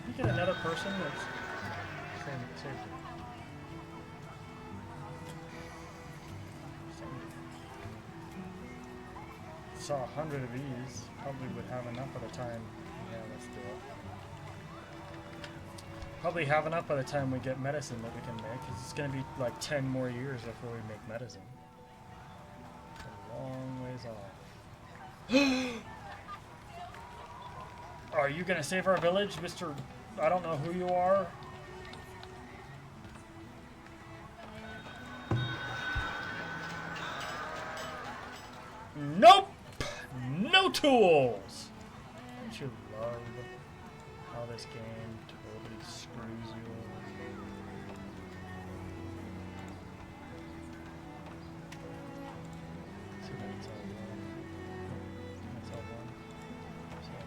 You get another person that's same. Saw 100 of these. Probably would have enough by the time. Yeah, let's do it. Probably have enough by the time we get medicine that we can make, because it's going to be like 10 more years before we make medicine. A long ways off. Are you going to save our village, Mr. I don't know who you are? Nope! No tools! Don't you love how this game totally screws you over? See, that's all one. That's all one. That's all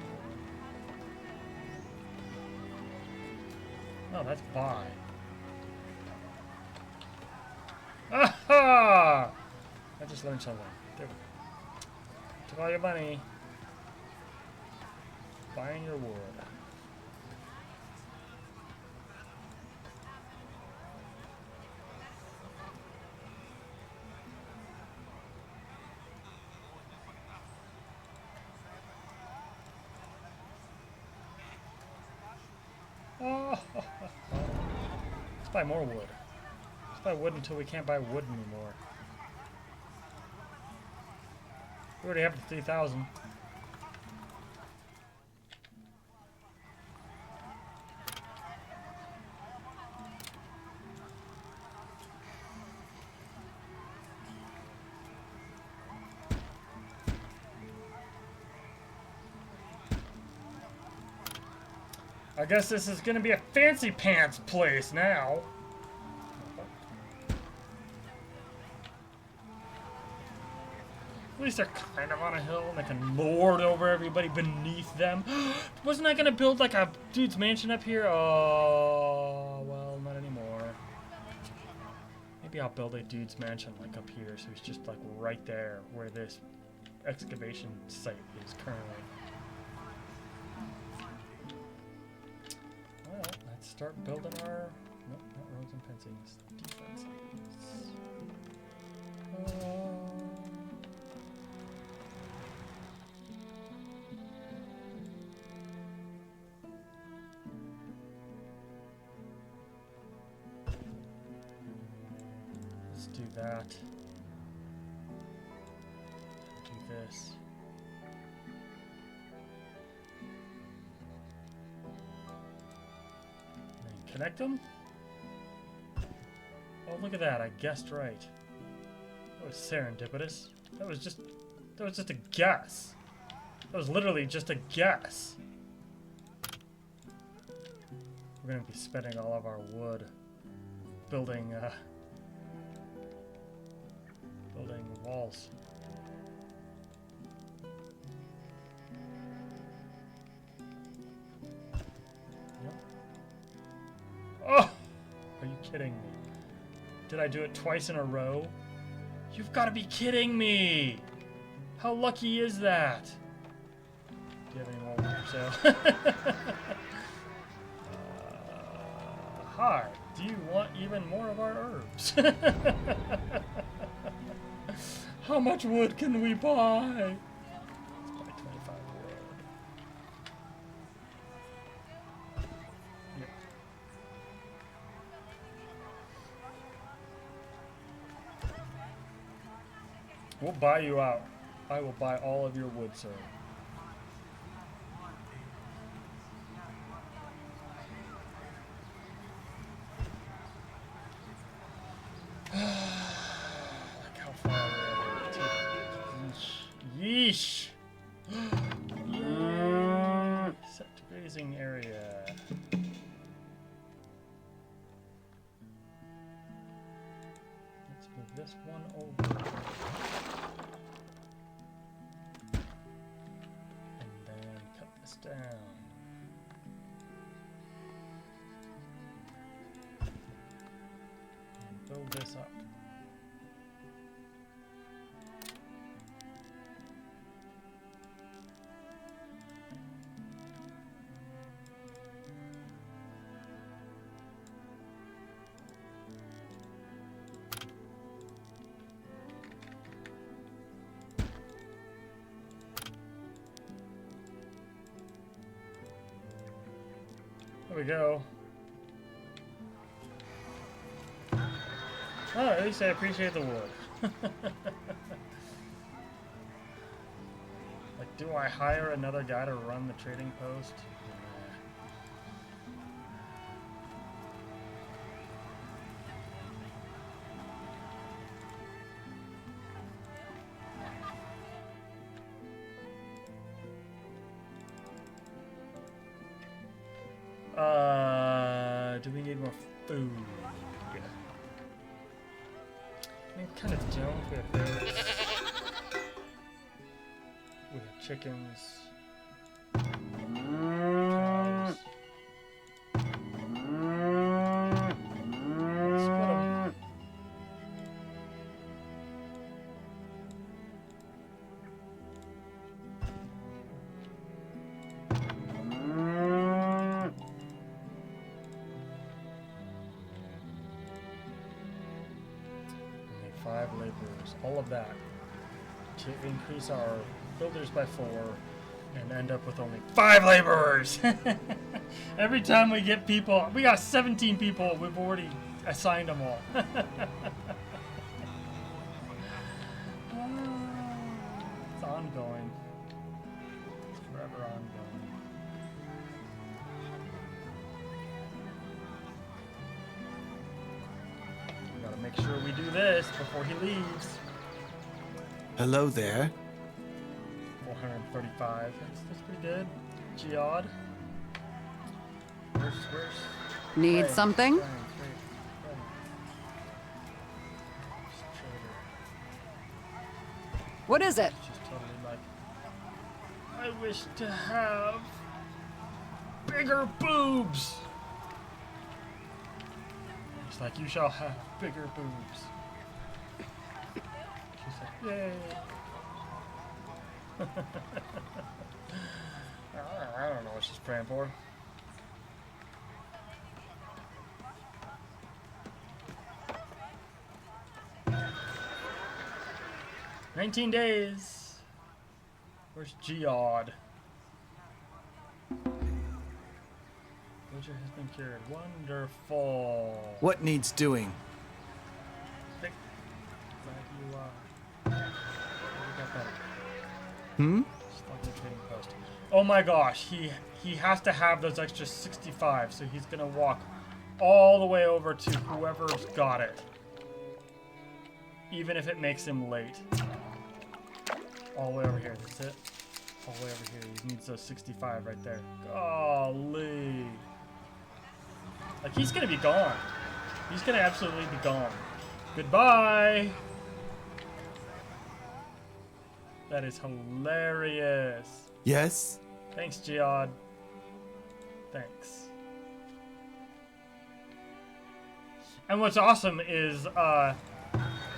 one. Oh, that's buy. Aha! I just learned something. There we go. Took all your money. Buying your wood. Oh. Let's buy more wood. Let's buy wood until we can't buy wood anymore. We already have the 3,000. I guess this is gonna be a fancy pants place now. least they're kind of on a hill and they can lord over everybody beneath them. Wasn't I gonna build like a dude's mansion up here? Oh, well, not anymore. Maybe I'll build a dude's mansion like up here so he's just like right there where this excavation site is currently. Well, let's start building our... Nope, not roads and fencings. Defenses. Let's do that. Do this. And then connect them. Oh, look at that! I guessed right. That was serendipitous. That was just a guess. That was literally just a guess. We're gonna be spending all of our wood building walls. Yep. Oh! Are you kidding me? Did I do it twice in a row? You've got to be kidding me! How lucky is that? Do you have any more wood for sale? Hi, do you want even more of our herbs? How much wood can we buy? Let's buy 25 wood. Yep. We'll buy you out. I will buy all of your wood, sir. Like how far away are we? Yeesh. Set grazing area. Let's move this one over. And then cut this down. And build this up. There we go. Oh, at least I appreciate the wood. Like, do I hire another guy to run the trading post? Do we need more food? Yeah. I mean, kind of don't. We have birds. We have chickens. Cows. Split 'em. Five laborers, all of that to increase our builders by 4 and end up with only 5 laborers. Every time we get people, we got 17 people, we've already assigned them all. It's ongoing. It's forever ongoing. Gotta make sure we do this before he leaves. Hello there. 435. That's pretty good. Geod. Where's Need Brian? something? Brian. What is it? She's totally like, I wish to have bigger boobs. He's like, you shall have bigger boobs. She's like, yay. I don't know what she's praying for. "19 days. Where's Geod? Butcher has been cured. Wonderful. What needs doing? Glad you got better. Hmm? Stop the trading post. Oh my gosh, he has to have those extra 65, so he's gonna walk all the way over to whoever's got it. Even if it makes him late. All the way over here, that's it. All the way over here, he needs those 65 right there. Golly. Like, he's gonna be gone. He's gonna absolutely be gone. Goodbye! That is hilarious. Yes? Thanks, Geod. Thanks. And what's awesome is,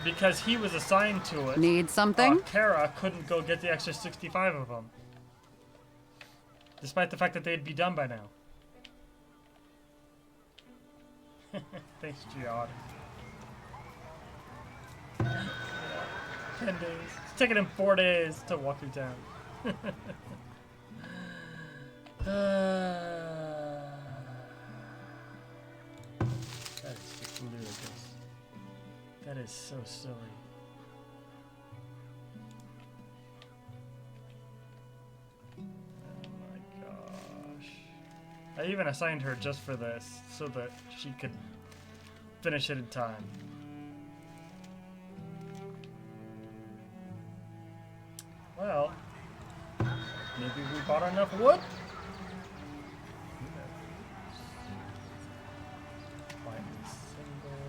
because he was assigned to it, Need something? Kara couldn't go get the extra 65 of them. Despite the fact that they'd be done by now. Thanks, Geod. 10 days. It's taking him 4 days to walk through town. That is just ludicrous. That is so silly. Oh my gosh. I even assigned her just for this, so that she could finish it in time. Well, maybe we bought enough wood? Who knows? Find a single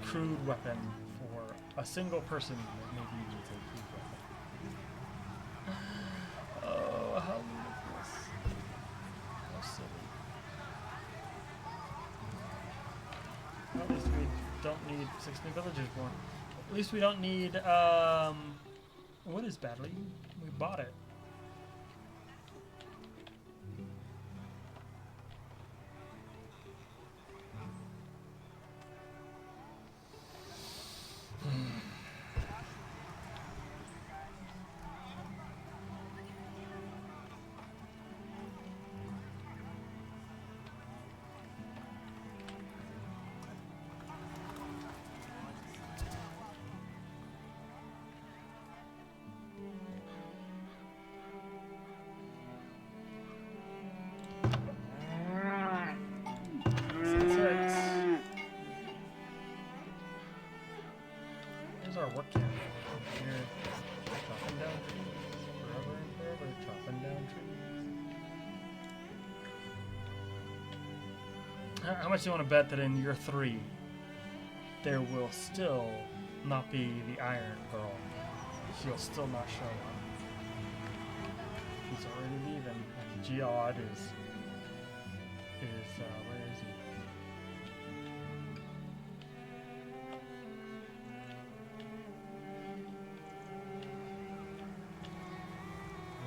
crude weapon for a single person that maybe needs a crude weapon. Oh, how ludicrous. How silly. Well, at least we don't need 6 new villagers more. At least we don't need, what is badly? We bought it. Here's our work camp. Here, chopping down trees. Forever and forever, chopping down trees. How much do you want to bet that in year 3, there will still not be the Iron Girl? She'll still not show up. He's already leaving. Geod is where is he?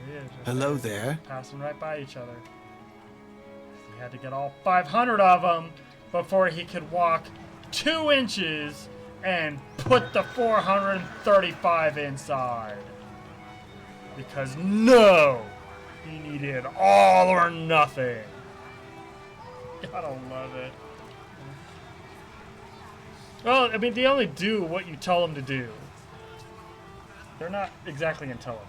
There he is, right Hello there. passing right by each other. He had to get all 500 of them before he could walk 2 inches and put the 435 inside. Because no! He needed all or nothing. Gotta love it. Well, I mean, they only do what you tell them to do. They're not exactly intelligent.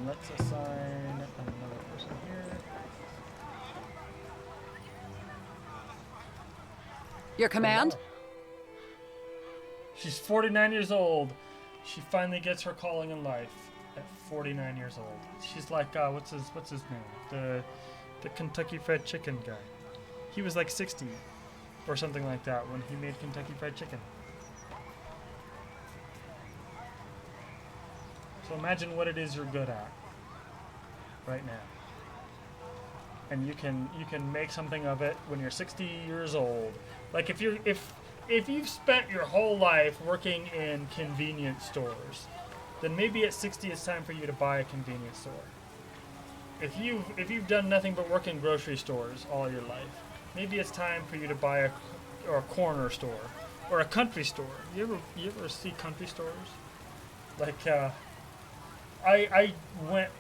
Let's assign another person here. Your command? She's 49 years old. She finally gets her calling in life at 49 years old. She's like, what's his name? The Kentucky Fried Chicken guy. He was like 60 or something like that when he made Kentucky Fried Chicken. So imagine what it is you're good at right now. And you can make something of it when you're 60 years old. Like if you've spent your whole life working in convenience stores, then maybe at 60 it's time for you to buy a convenience store. If you've done nothing but work in grocery stores all your life, maybe it's time for you to buy a corner store or a country store. You ever see country stores? Like I went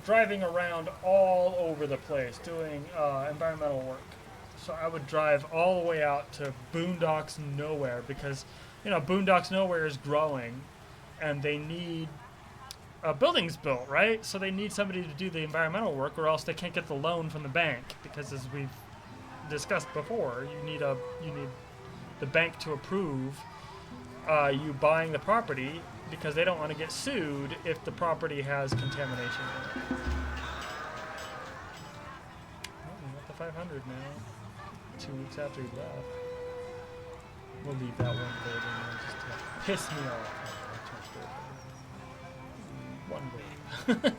driving around all over the place doing environmental work. So I would drive all the way out to Boondocks Nowhere because, Boondocks Nowhere is growing and they need buildings built, right? So they need somebody to do the environmental work or else they can't get the loan from the bank because as we've discussed before, you need the bank to approve you buying the property because they don't want to get sued if the property has contamination in it. Oh, we got the 500 now. 2 weeks after he left. We'll leave that one building there just to piss me off. One building.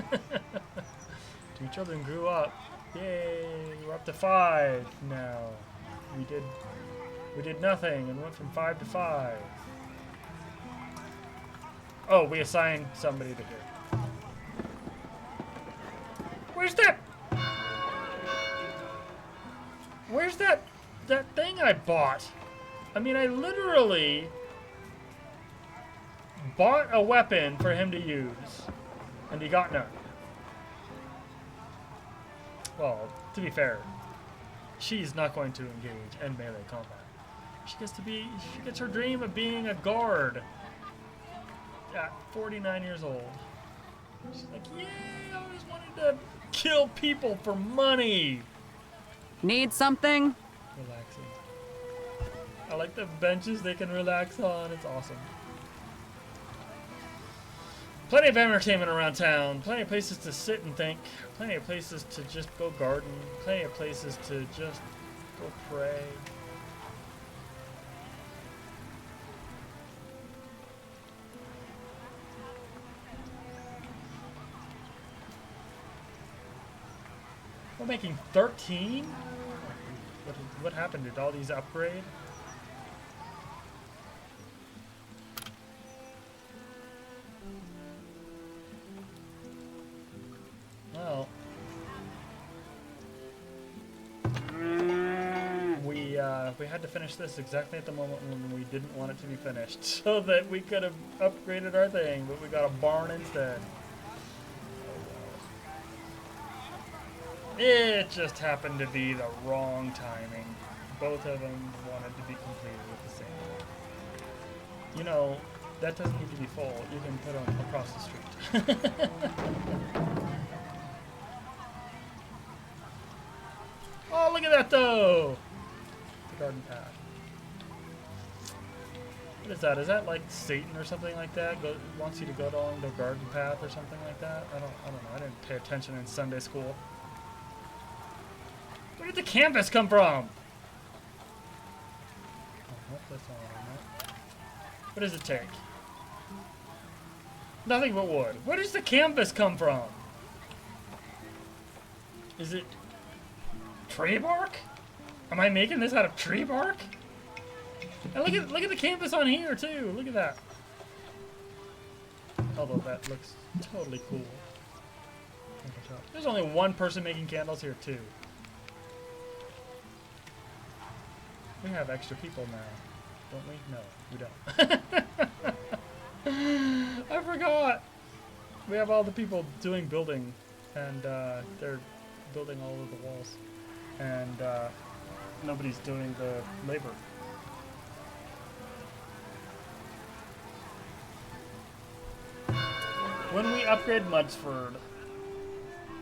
2 children grew up. Yay! We're up to 5 now. We did nothing and went from 5 to 5. Oh, we assigned somebody to here. Where's that thing I bought? I mean, I literally bought a weapon for him to use, and he got none. Well, to be fair, she's not going to engage in melee combat. She gets her dream of being a guard at 49 years old. She's like, yay, I always wanted to kill people for money. Need something? Relaxing. I like the benches they can relax on. It's awesome. Plenty of entertainment around town. Plenty of places to sit and think. Plenty of places to just go garden. Plenty of places to just go pray. We're making 13? What happened? Did all these upgrade? Well, we had to finish this exactly at the moment when we didn't want it to be finished, so that we could have upgraded our thing, but we got a barn instead. It just happened to be the wrong timing. Both of them wanted to be completed at the same time. That doesn't need to be full. You can put them across the street. Oh, look at that, though! The garden path. What is that? Is that like Satan or something like that? Wants you to go along the garden path or something like that? I don't know. I didn't pay attention in Sunday school. Where did the canvas come from? Oh, that's all right. What does it take? Nothing but wood. Where does the canvas come from? Is it tree bark? Am I making this out of tree bark? And look at the canvas on here too. Look at that. Although that looks totally cool. There's only one person making candles here too. We have extra people now, don't we? No, we don't. I forgot. We have all the people doing building, and they're building all of the walls, and nobody's doing the labor. When we upgrade Mudsford,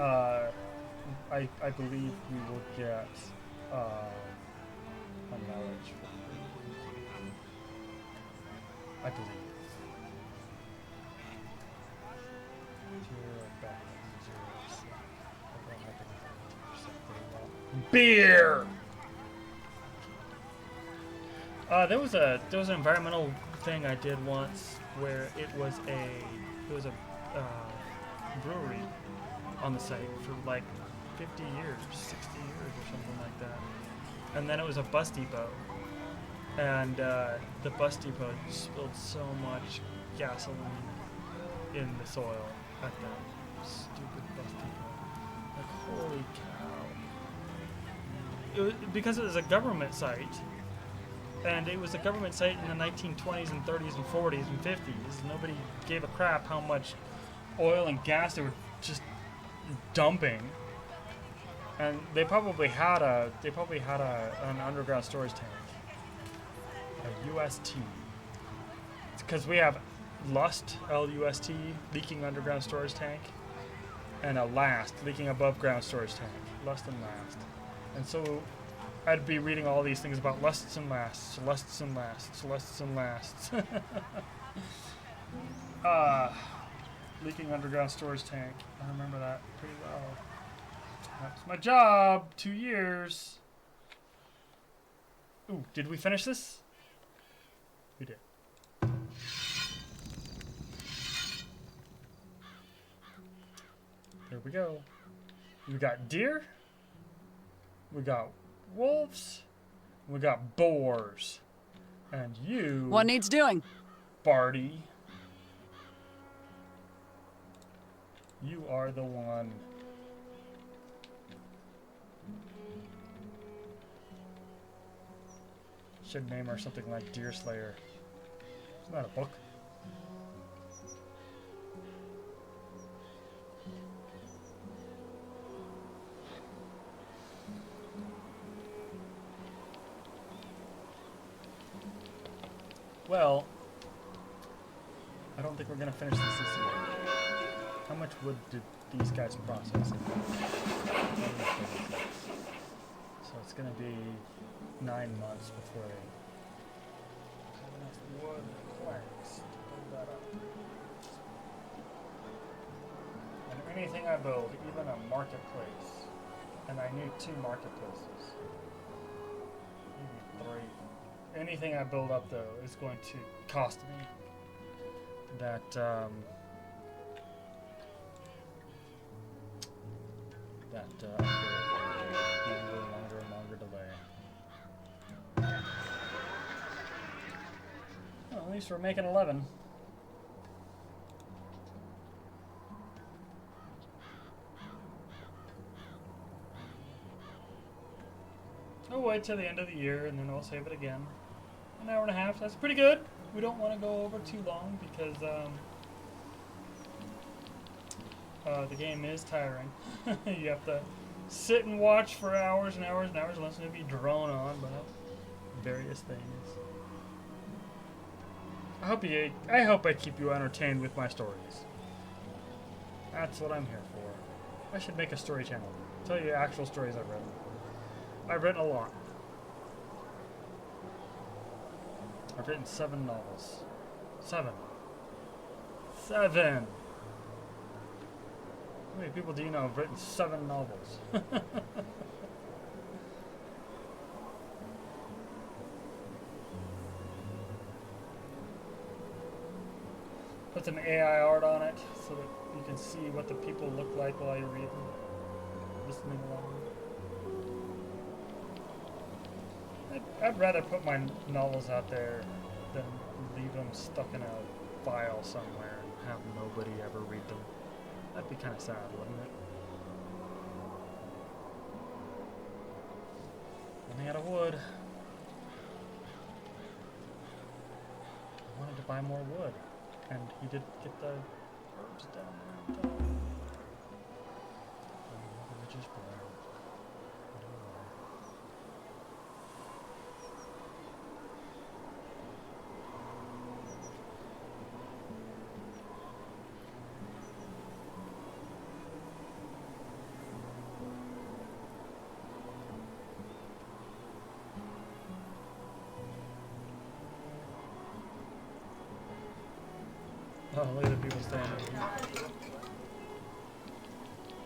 I believe we will get a knowledge. I believe. beer. There was an environmental thing I did once where it was a brewery on the site for like 50 years, 60 years or something like that. And then it was a bus depot. And the bus depot spilled so much gasoline in the soil at that stupid bus depot. Like, holy cow. Because it was a government site. And it was a government site in the 1920s and 30s and 40s and 50s. Nobody gave a crap how much oil and gas they were just dumping. And they probably had an underground storage tank, a UST. Because we have LUST, LUST, leaking underground storage tank, and a LAST, leaking above ground storage tank, LUST and LAST. And so I'd be reading all these things about lusts and lasts, lusts and lasts, lusts and lasts. Leaking underground storage tank. I remember that pretty well. That was my job. 2 years. Ooh, did we finish this? We did. Here we go. We got deer. We got wolves. We got boars. And you... What needs doing? Barty. You are the one. Should name her something like Deer Slayer. Isn't that a book? Well, I don't think we're gonna finish this year. How much wood did these guys process? So it's gonna be 9 months before they have enough wood planks to build that up. And anything I build, even a marketplace, and I need 2 marketplaces, maybe 3. Anything I build up though is going to cost me that longer and longer delay. Well, at least we're making 11. We'll wait till the end of the year and then we'll save it again. An hour and a half, that's pretty good. We don't want to go over too long because the game is tiring. You have to sit and watch for hours and hours and hours and listen to me drone on about various things. I hope I keep you entertained with my stories. That's what I'm here for. I should make a story channel. Tell you actual stories I've written. I've written a lot. I've written 7 novels. 7. 7! How many people do you know have written 7 novels? Put some AI art on it so that you can see what the people look like while you read them. Listening along. I'd rather put my novels out there than leave them stuck in a file somewhere and have nobody ever read them. That'd be kind of sad, wouldn't it? Running out of wood. I wanted to buy more wood, and he did get the herbs down there. Religious blood. Oh, look at the people standing here.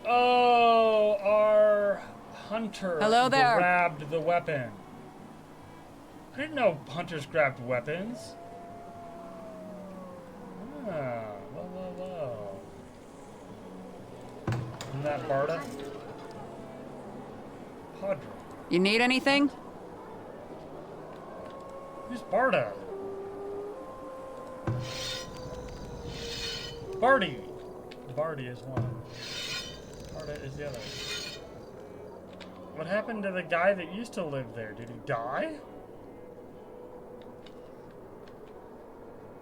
Oh, our hunter Hello there. grabbed the weapon. I didn't know hunters grabbed weapons. Ah, whoa. Isn't that Barda? Padre. You need anything? Who's Barda? Barty. Barty is one. Barda is the other. What happened to the guy that used to live there? Did he die?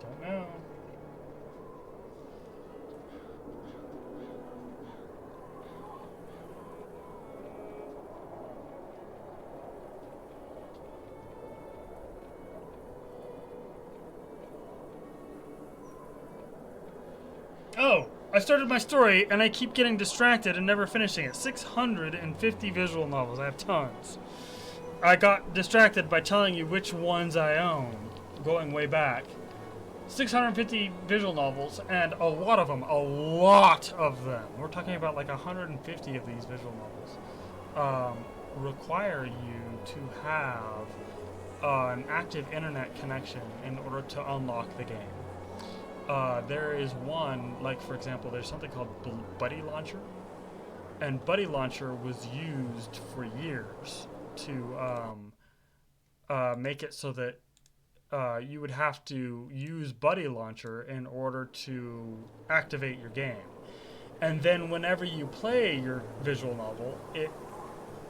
Don't know. Oh, I started my story and I keep getting distracted and never finishing it. 650 visual novels. I have tons. I got distracted by telling you which ones I own, going way back. 650 visual novels, and a lot of them, we're talking about like 150 of these visual novels, require you to have an active internet connection in order to unlock the game. There is one, like for example, there's something called Buddy Launcher, and Buddy Launcher was used for years to make it so that you would have to use Buddy Launcher in order to activate your game. And then whenever you play your visual novel, it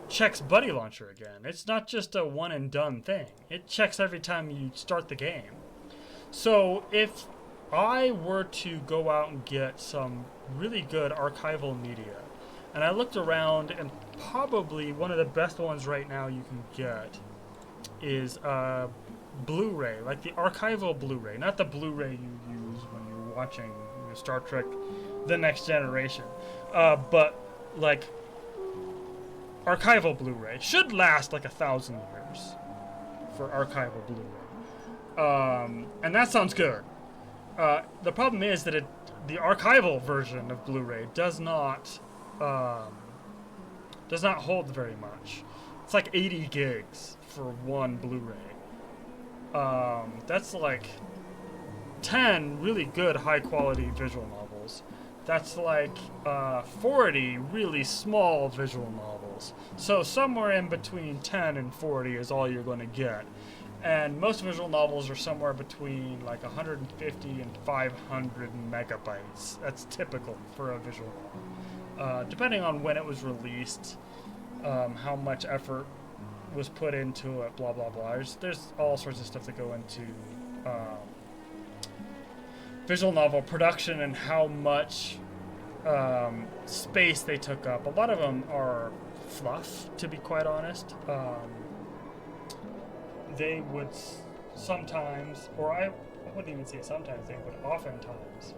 checks Buddy Launcher again. It's not just a one and done thing. It checks every time you start the game. So if I were to go out and get some really good archival media, and I looked around, and probably one of the best ones right now you can get is Blu-ray, like the archival Blu-ray, not the Blu-ray you use when you're watching Star Trek The Next Generation, but like archival Blu-ray should last like 1,000 years for archival Blu-ray, and that sounds good. The problem is that the archival version of Blu-ray does not hold very much. It's like 80 gigs for one Blu-ray. That's like 10 really good high-quality visual novels. That's like 40 really small visual novels. So somewhere in between 10 and 40 is all you're going to get. And most visual novels are somewhere between like 150 and 500 megabytes. That's typical for a visual novel. Depending on when it was released, how much effort was put into it, blah blah blah. There's all sorts of stuff that go into visual novel production and how much space they took up. A lot of them are fluff, to be quite honest. They would sometimes, or I wouldn't even say sometimes, they would oftentimes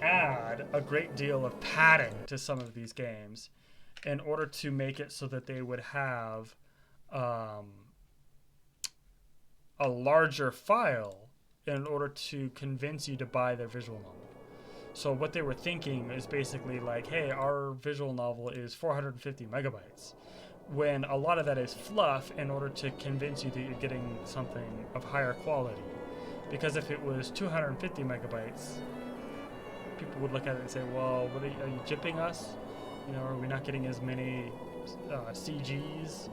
add a great deal of padding to some of these games in order to make it so that they would have a larger file in order to convince you to buy their visual novel. So what they were thinking is basically like, hey, our visual novel is 450 megabytes, when a lot of that is fluff in order to convince you that you're getting something of higher quality. Because if it was 250 megabytes, people would look at it and say, well, are you gypping us? You know, are we not getting as many CGs?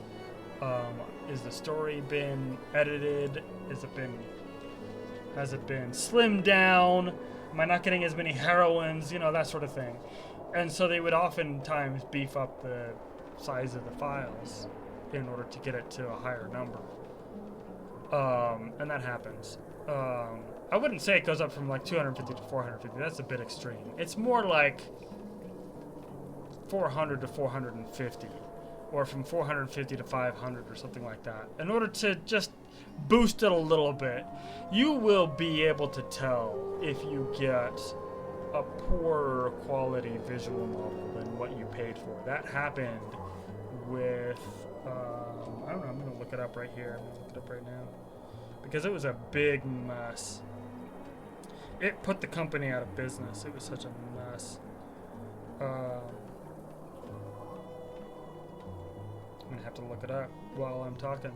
Is the story been edited? Has it been slimmed down? Am I not getting as many heroines? You know, that sort of thing. And so they would oftentimes beef up the size of the files in order to get it to a higher number. And that happens. I wouldn't say it goes up from like 250 to 450. That's a bit extreme. It's more like 400 to 450, or from 450 to 500 or something like that. In order to just boost it a little bit, you will be able to tell if you get a poorer quality visual novel than what you paid for. That happened with, I don't know, I'm going to look it up right here. I'm going to look it up right now. Because it was a big mess. It put the company out of business. It was such a mess. have to look it up while I'm talking.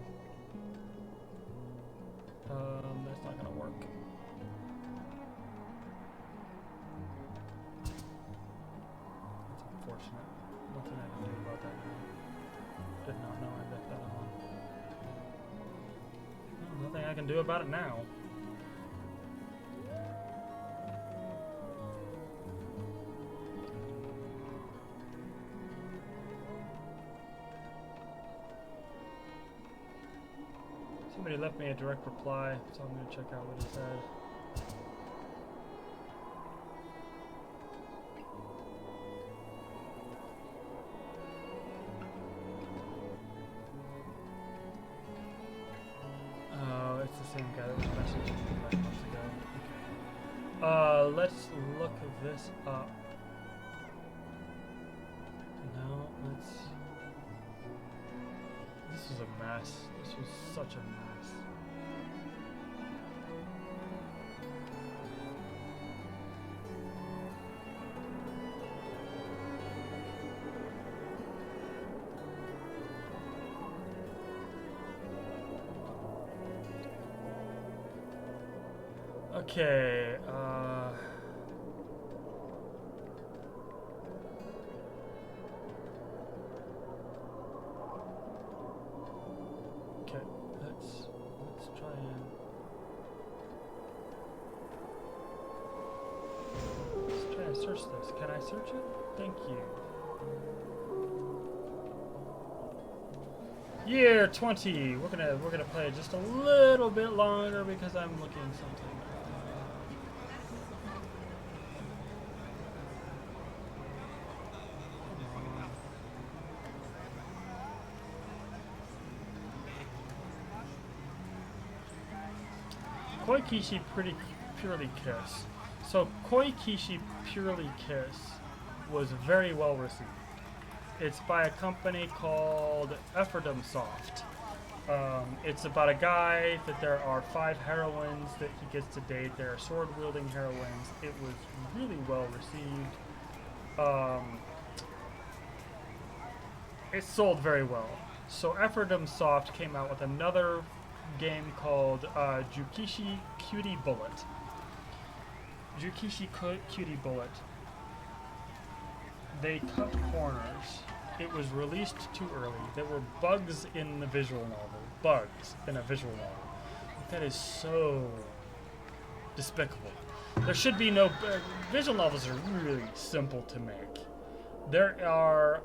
That's not gonna work. That's unfortunate. Nothing I can do about that now. Did not know I left that on. Well, nothing I can do about it now. Somebody left me a direct reply, so I'm going to check out what he said. Oh, it's the same guy that was messaging me 5 months ago. Okay. Let's look this up. No, let's... This is a mess. This was such a mess. Okay, let's try and search this. Can I search it? Thank you. Year 20. We're gonna play just a little bit longer because I'm looking something. Koikishi Purely Kiss. So Koikishi Purely Kiss was very well received. It's by a company called Farthest. It's about a guy that there are 5 heroines that he gets to date. There are sword-wielding heroines. It was really well received. It sold very well. So Farthest came out with another game called Jukishi Cutie Bullet. Jukishi Cutie Bullet. They cut corners. It was released too early. There were bugs in the visual novel. Bugs in a visual novel. That is so despicable. There should be no... visual novels are really simple to make. There are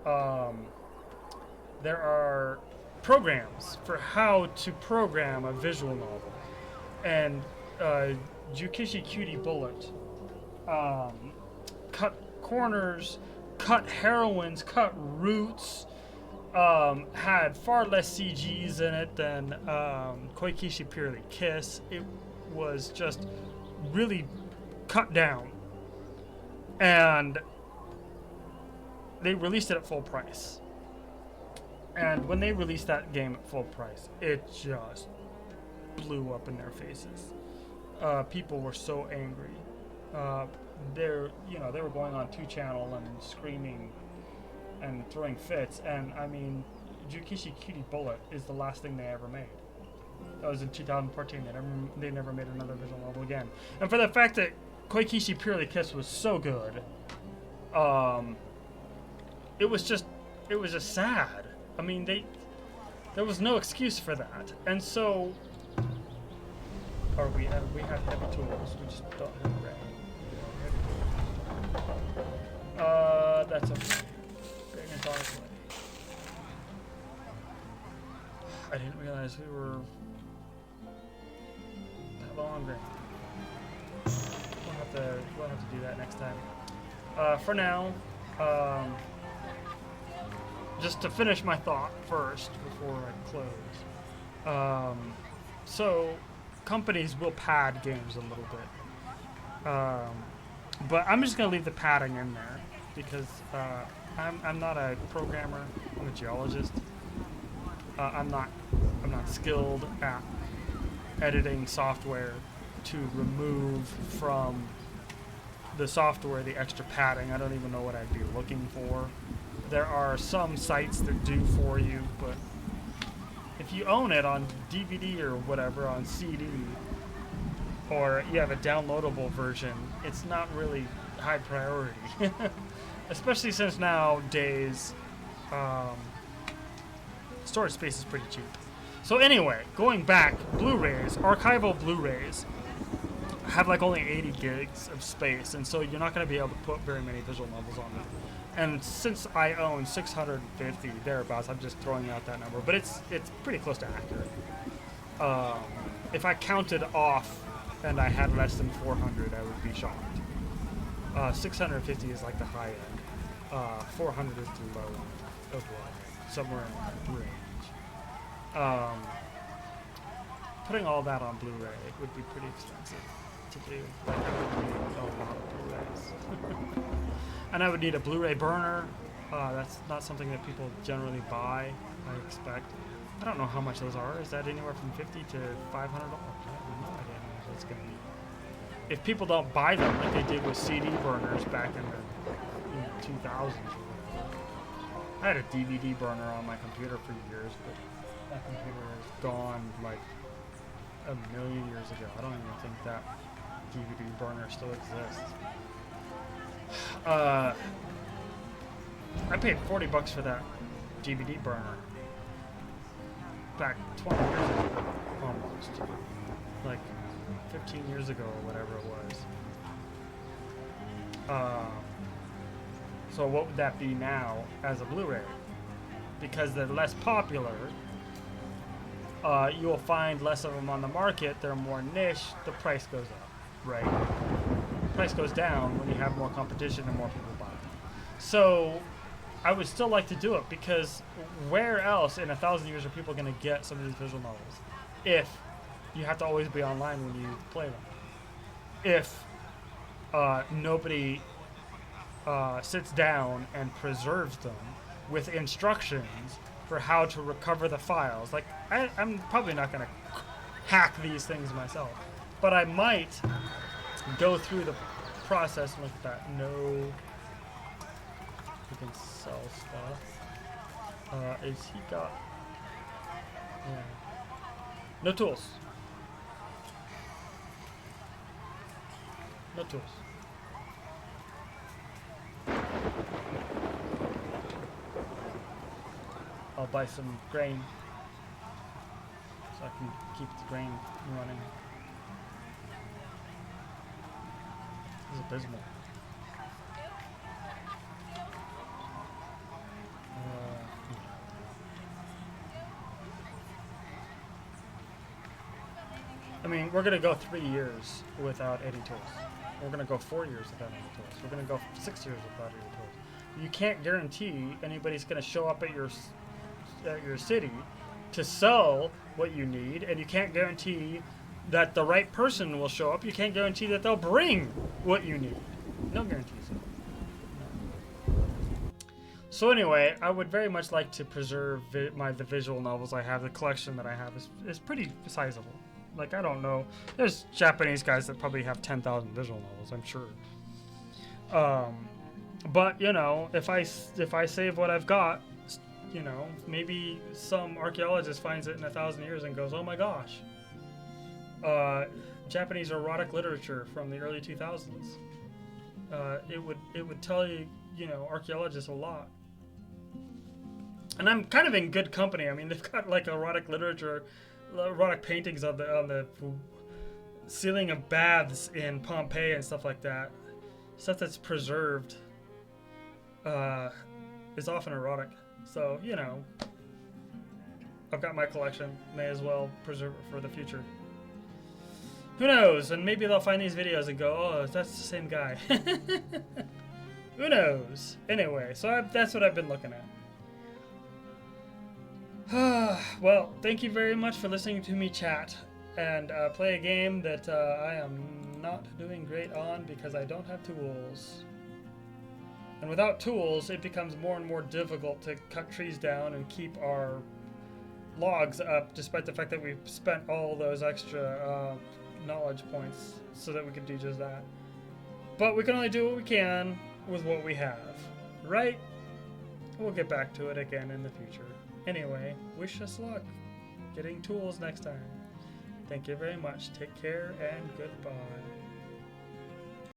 programs for how to program a visual novel. And Jukishi Cutie Bullet cut corners, cut heroines, cut roots, had far less CGs in it than Koikishi Purely Kiss. It was just really cut down. And they released it at full price. And when they released that game at full price, it just blew up in their faces. People were so angry. They were going on 2channel and screaming and throwing fits. And I mean, Jukishi Cutie Bullet is the last thing they ever made. That was in 2014. They never made another visual novel again. And for the fact that Koikishi Purely Kiss was so good, it was just sad. I mean, there was no excuse for that. And so, we have heavy tools. We just don't have gray. That's okay. Bring it away. I didn't realize we were that low on grain. We'll have to do that next time. For now, just to finish my thought first before I close. So companies will pad games a little bit. But I'm just gonna leave the padding in there because I'm not a programmer. I'm a geologist. I'm not skilled at editing software to remove from the software the extra padding. I don't even know what I'd be looking for. There are some sites that do for you, but If you own it on DVD or whatever, on CD, or you have a downloadable version, it's not really high priority. Especially since nowadays, storage space is pretty cheap. So anyway, going back, Blu-rays, archival Blu-rays have like only 80 gigs of space, and so you're not going to be able to put very many visual novels on them. And since I own 650 thereabouts, I'm just throwing out that number, but it's pretty close to accurate. If I counted off and I had less than 400, I would be shocked. 650 is like the high end. 400 is the low end of what, somewhere in that range. Putting all that on Blu-ray would be pretty expensive to do. Like, I would need a lot of Blu-rays. And I would need a Blu-ray burner. That's not something that people generally buy, I expect. I don't know how much those are. Is that anywhere from $50 to $500? I have no idea how much that's going to be. If people don't buy them like they did with CD burners back in the 2000s or whatever. I had a DVD burner on my computer for years, but that computer is gone like a million years ago. I don't even think that DVD burner still exists. I paid $40 for that DVD burner back 20 years ago, almost. Like 15 years ago or whatever it was. So what would that be now as a Blu-ray? Because they're less popular, you'll find less of them on the market. They're more niche. The price goes up, right? The price goes down when you have more competition and more people buy them. So I would still like to do it, because where else in 1,000 years are people going to get some of these visual novels if you have to always be online when you play them? If nobody sits down and preserves them with instructions for how to recover the files. Like, I'm probably not going to hack these things myself, but I might go through the process and look at that. No, we can sell stuff. Is he got? Yeah. No tools. No tools. I'll buy some grain so I can keep the grain running. This is abysmal. I mean, we're going to go 3 years without any tools. We're going to go 4 years without any tools. We're going to go 6 years without any tools. You can't guarantee anybody's going to show up at your city to sell what you need, and you can't guarantee that the right person will show up. You can't guarantee that they'll bring what you need. No guarantees. No. So anyway, I would very much like to preserve the visual novels I have. The collection that I have is pretty sizable. Like, I don't know. There's Japanese guys that probably have 10,000 visual novels, I'm sure. But, you know, if I save what I've got, you know, maybe some archaeologist finds it in 1,000 years and goes, oh my gosh. Japanese erotic literature from the early 2000s. It would tell you, you know, archaeologists a lot. And I'm kind of in good company. I mean, they've got like erotic literature, erotic paintings on the ceiling of baths in Pompeii and stuff like that. Stuff that's preserved is often erotic. So, you know, I've got my collection. May as well preserve it for the future. Who knows? And maybe they'll find these videos and go, oh, that's the same guy. Who knows? Anyway, so that's what I've been looking at. Well, thank you very much for listening to me chat and play a game that I am not doing great on because I don't have tools. And without tools, it becomes more and more difficult to cut trees down and keep our logs up, despite the fact that we've spent all those extra knowledge points so that we could do just that. But we can only do what we can with what we have, right? We'll get back to it again in the future. Anyway, wish us luck. getting tools next time. Thank you very much. Take care and goodbye.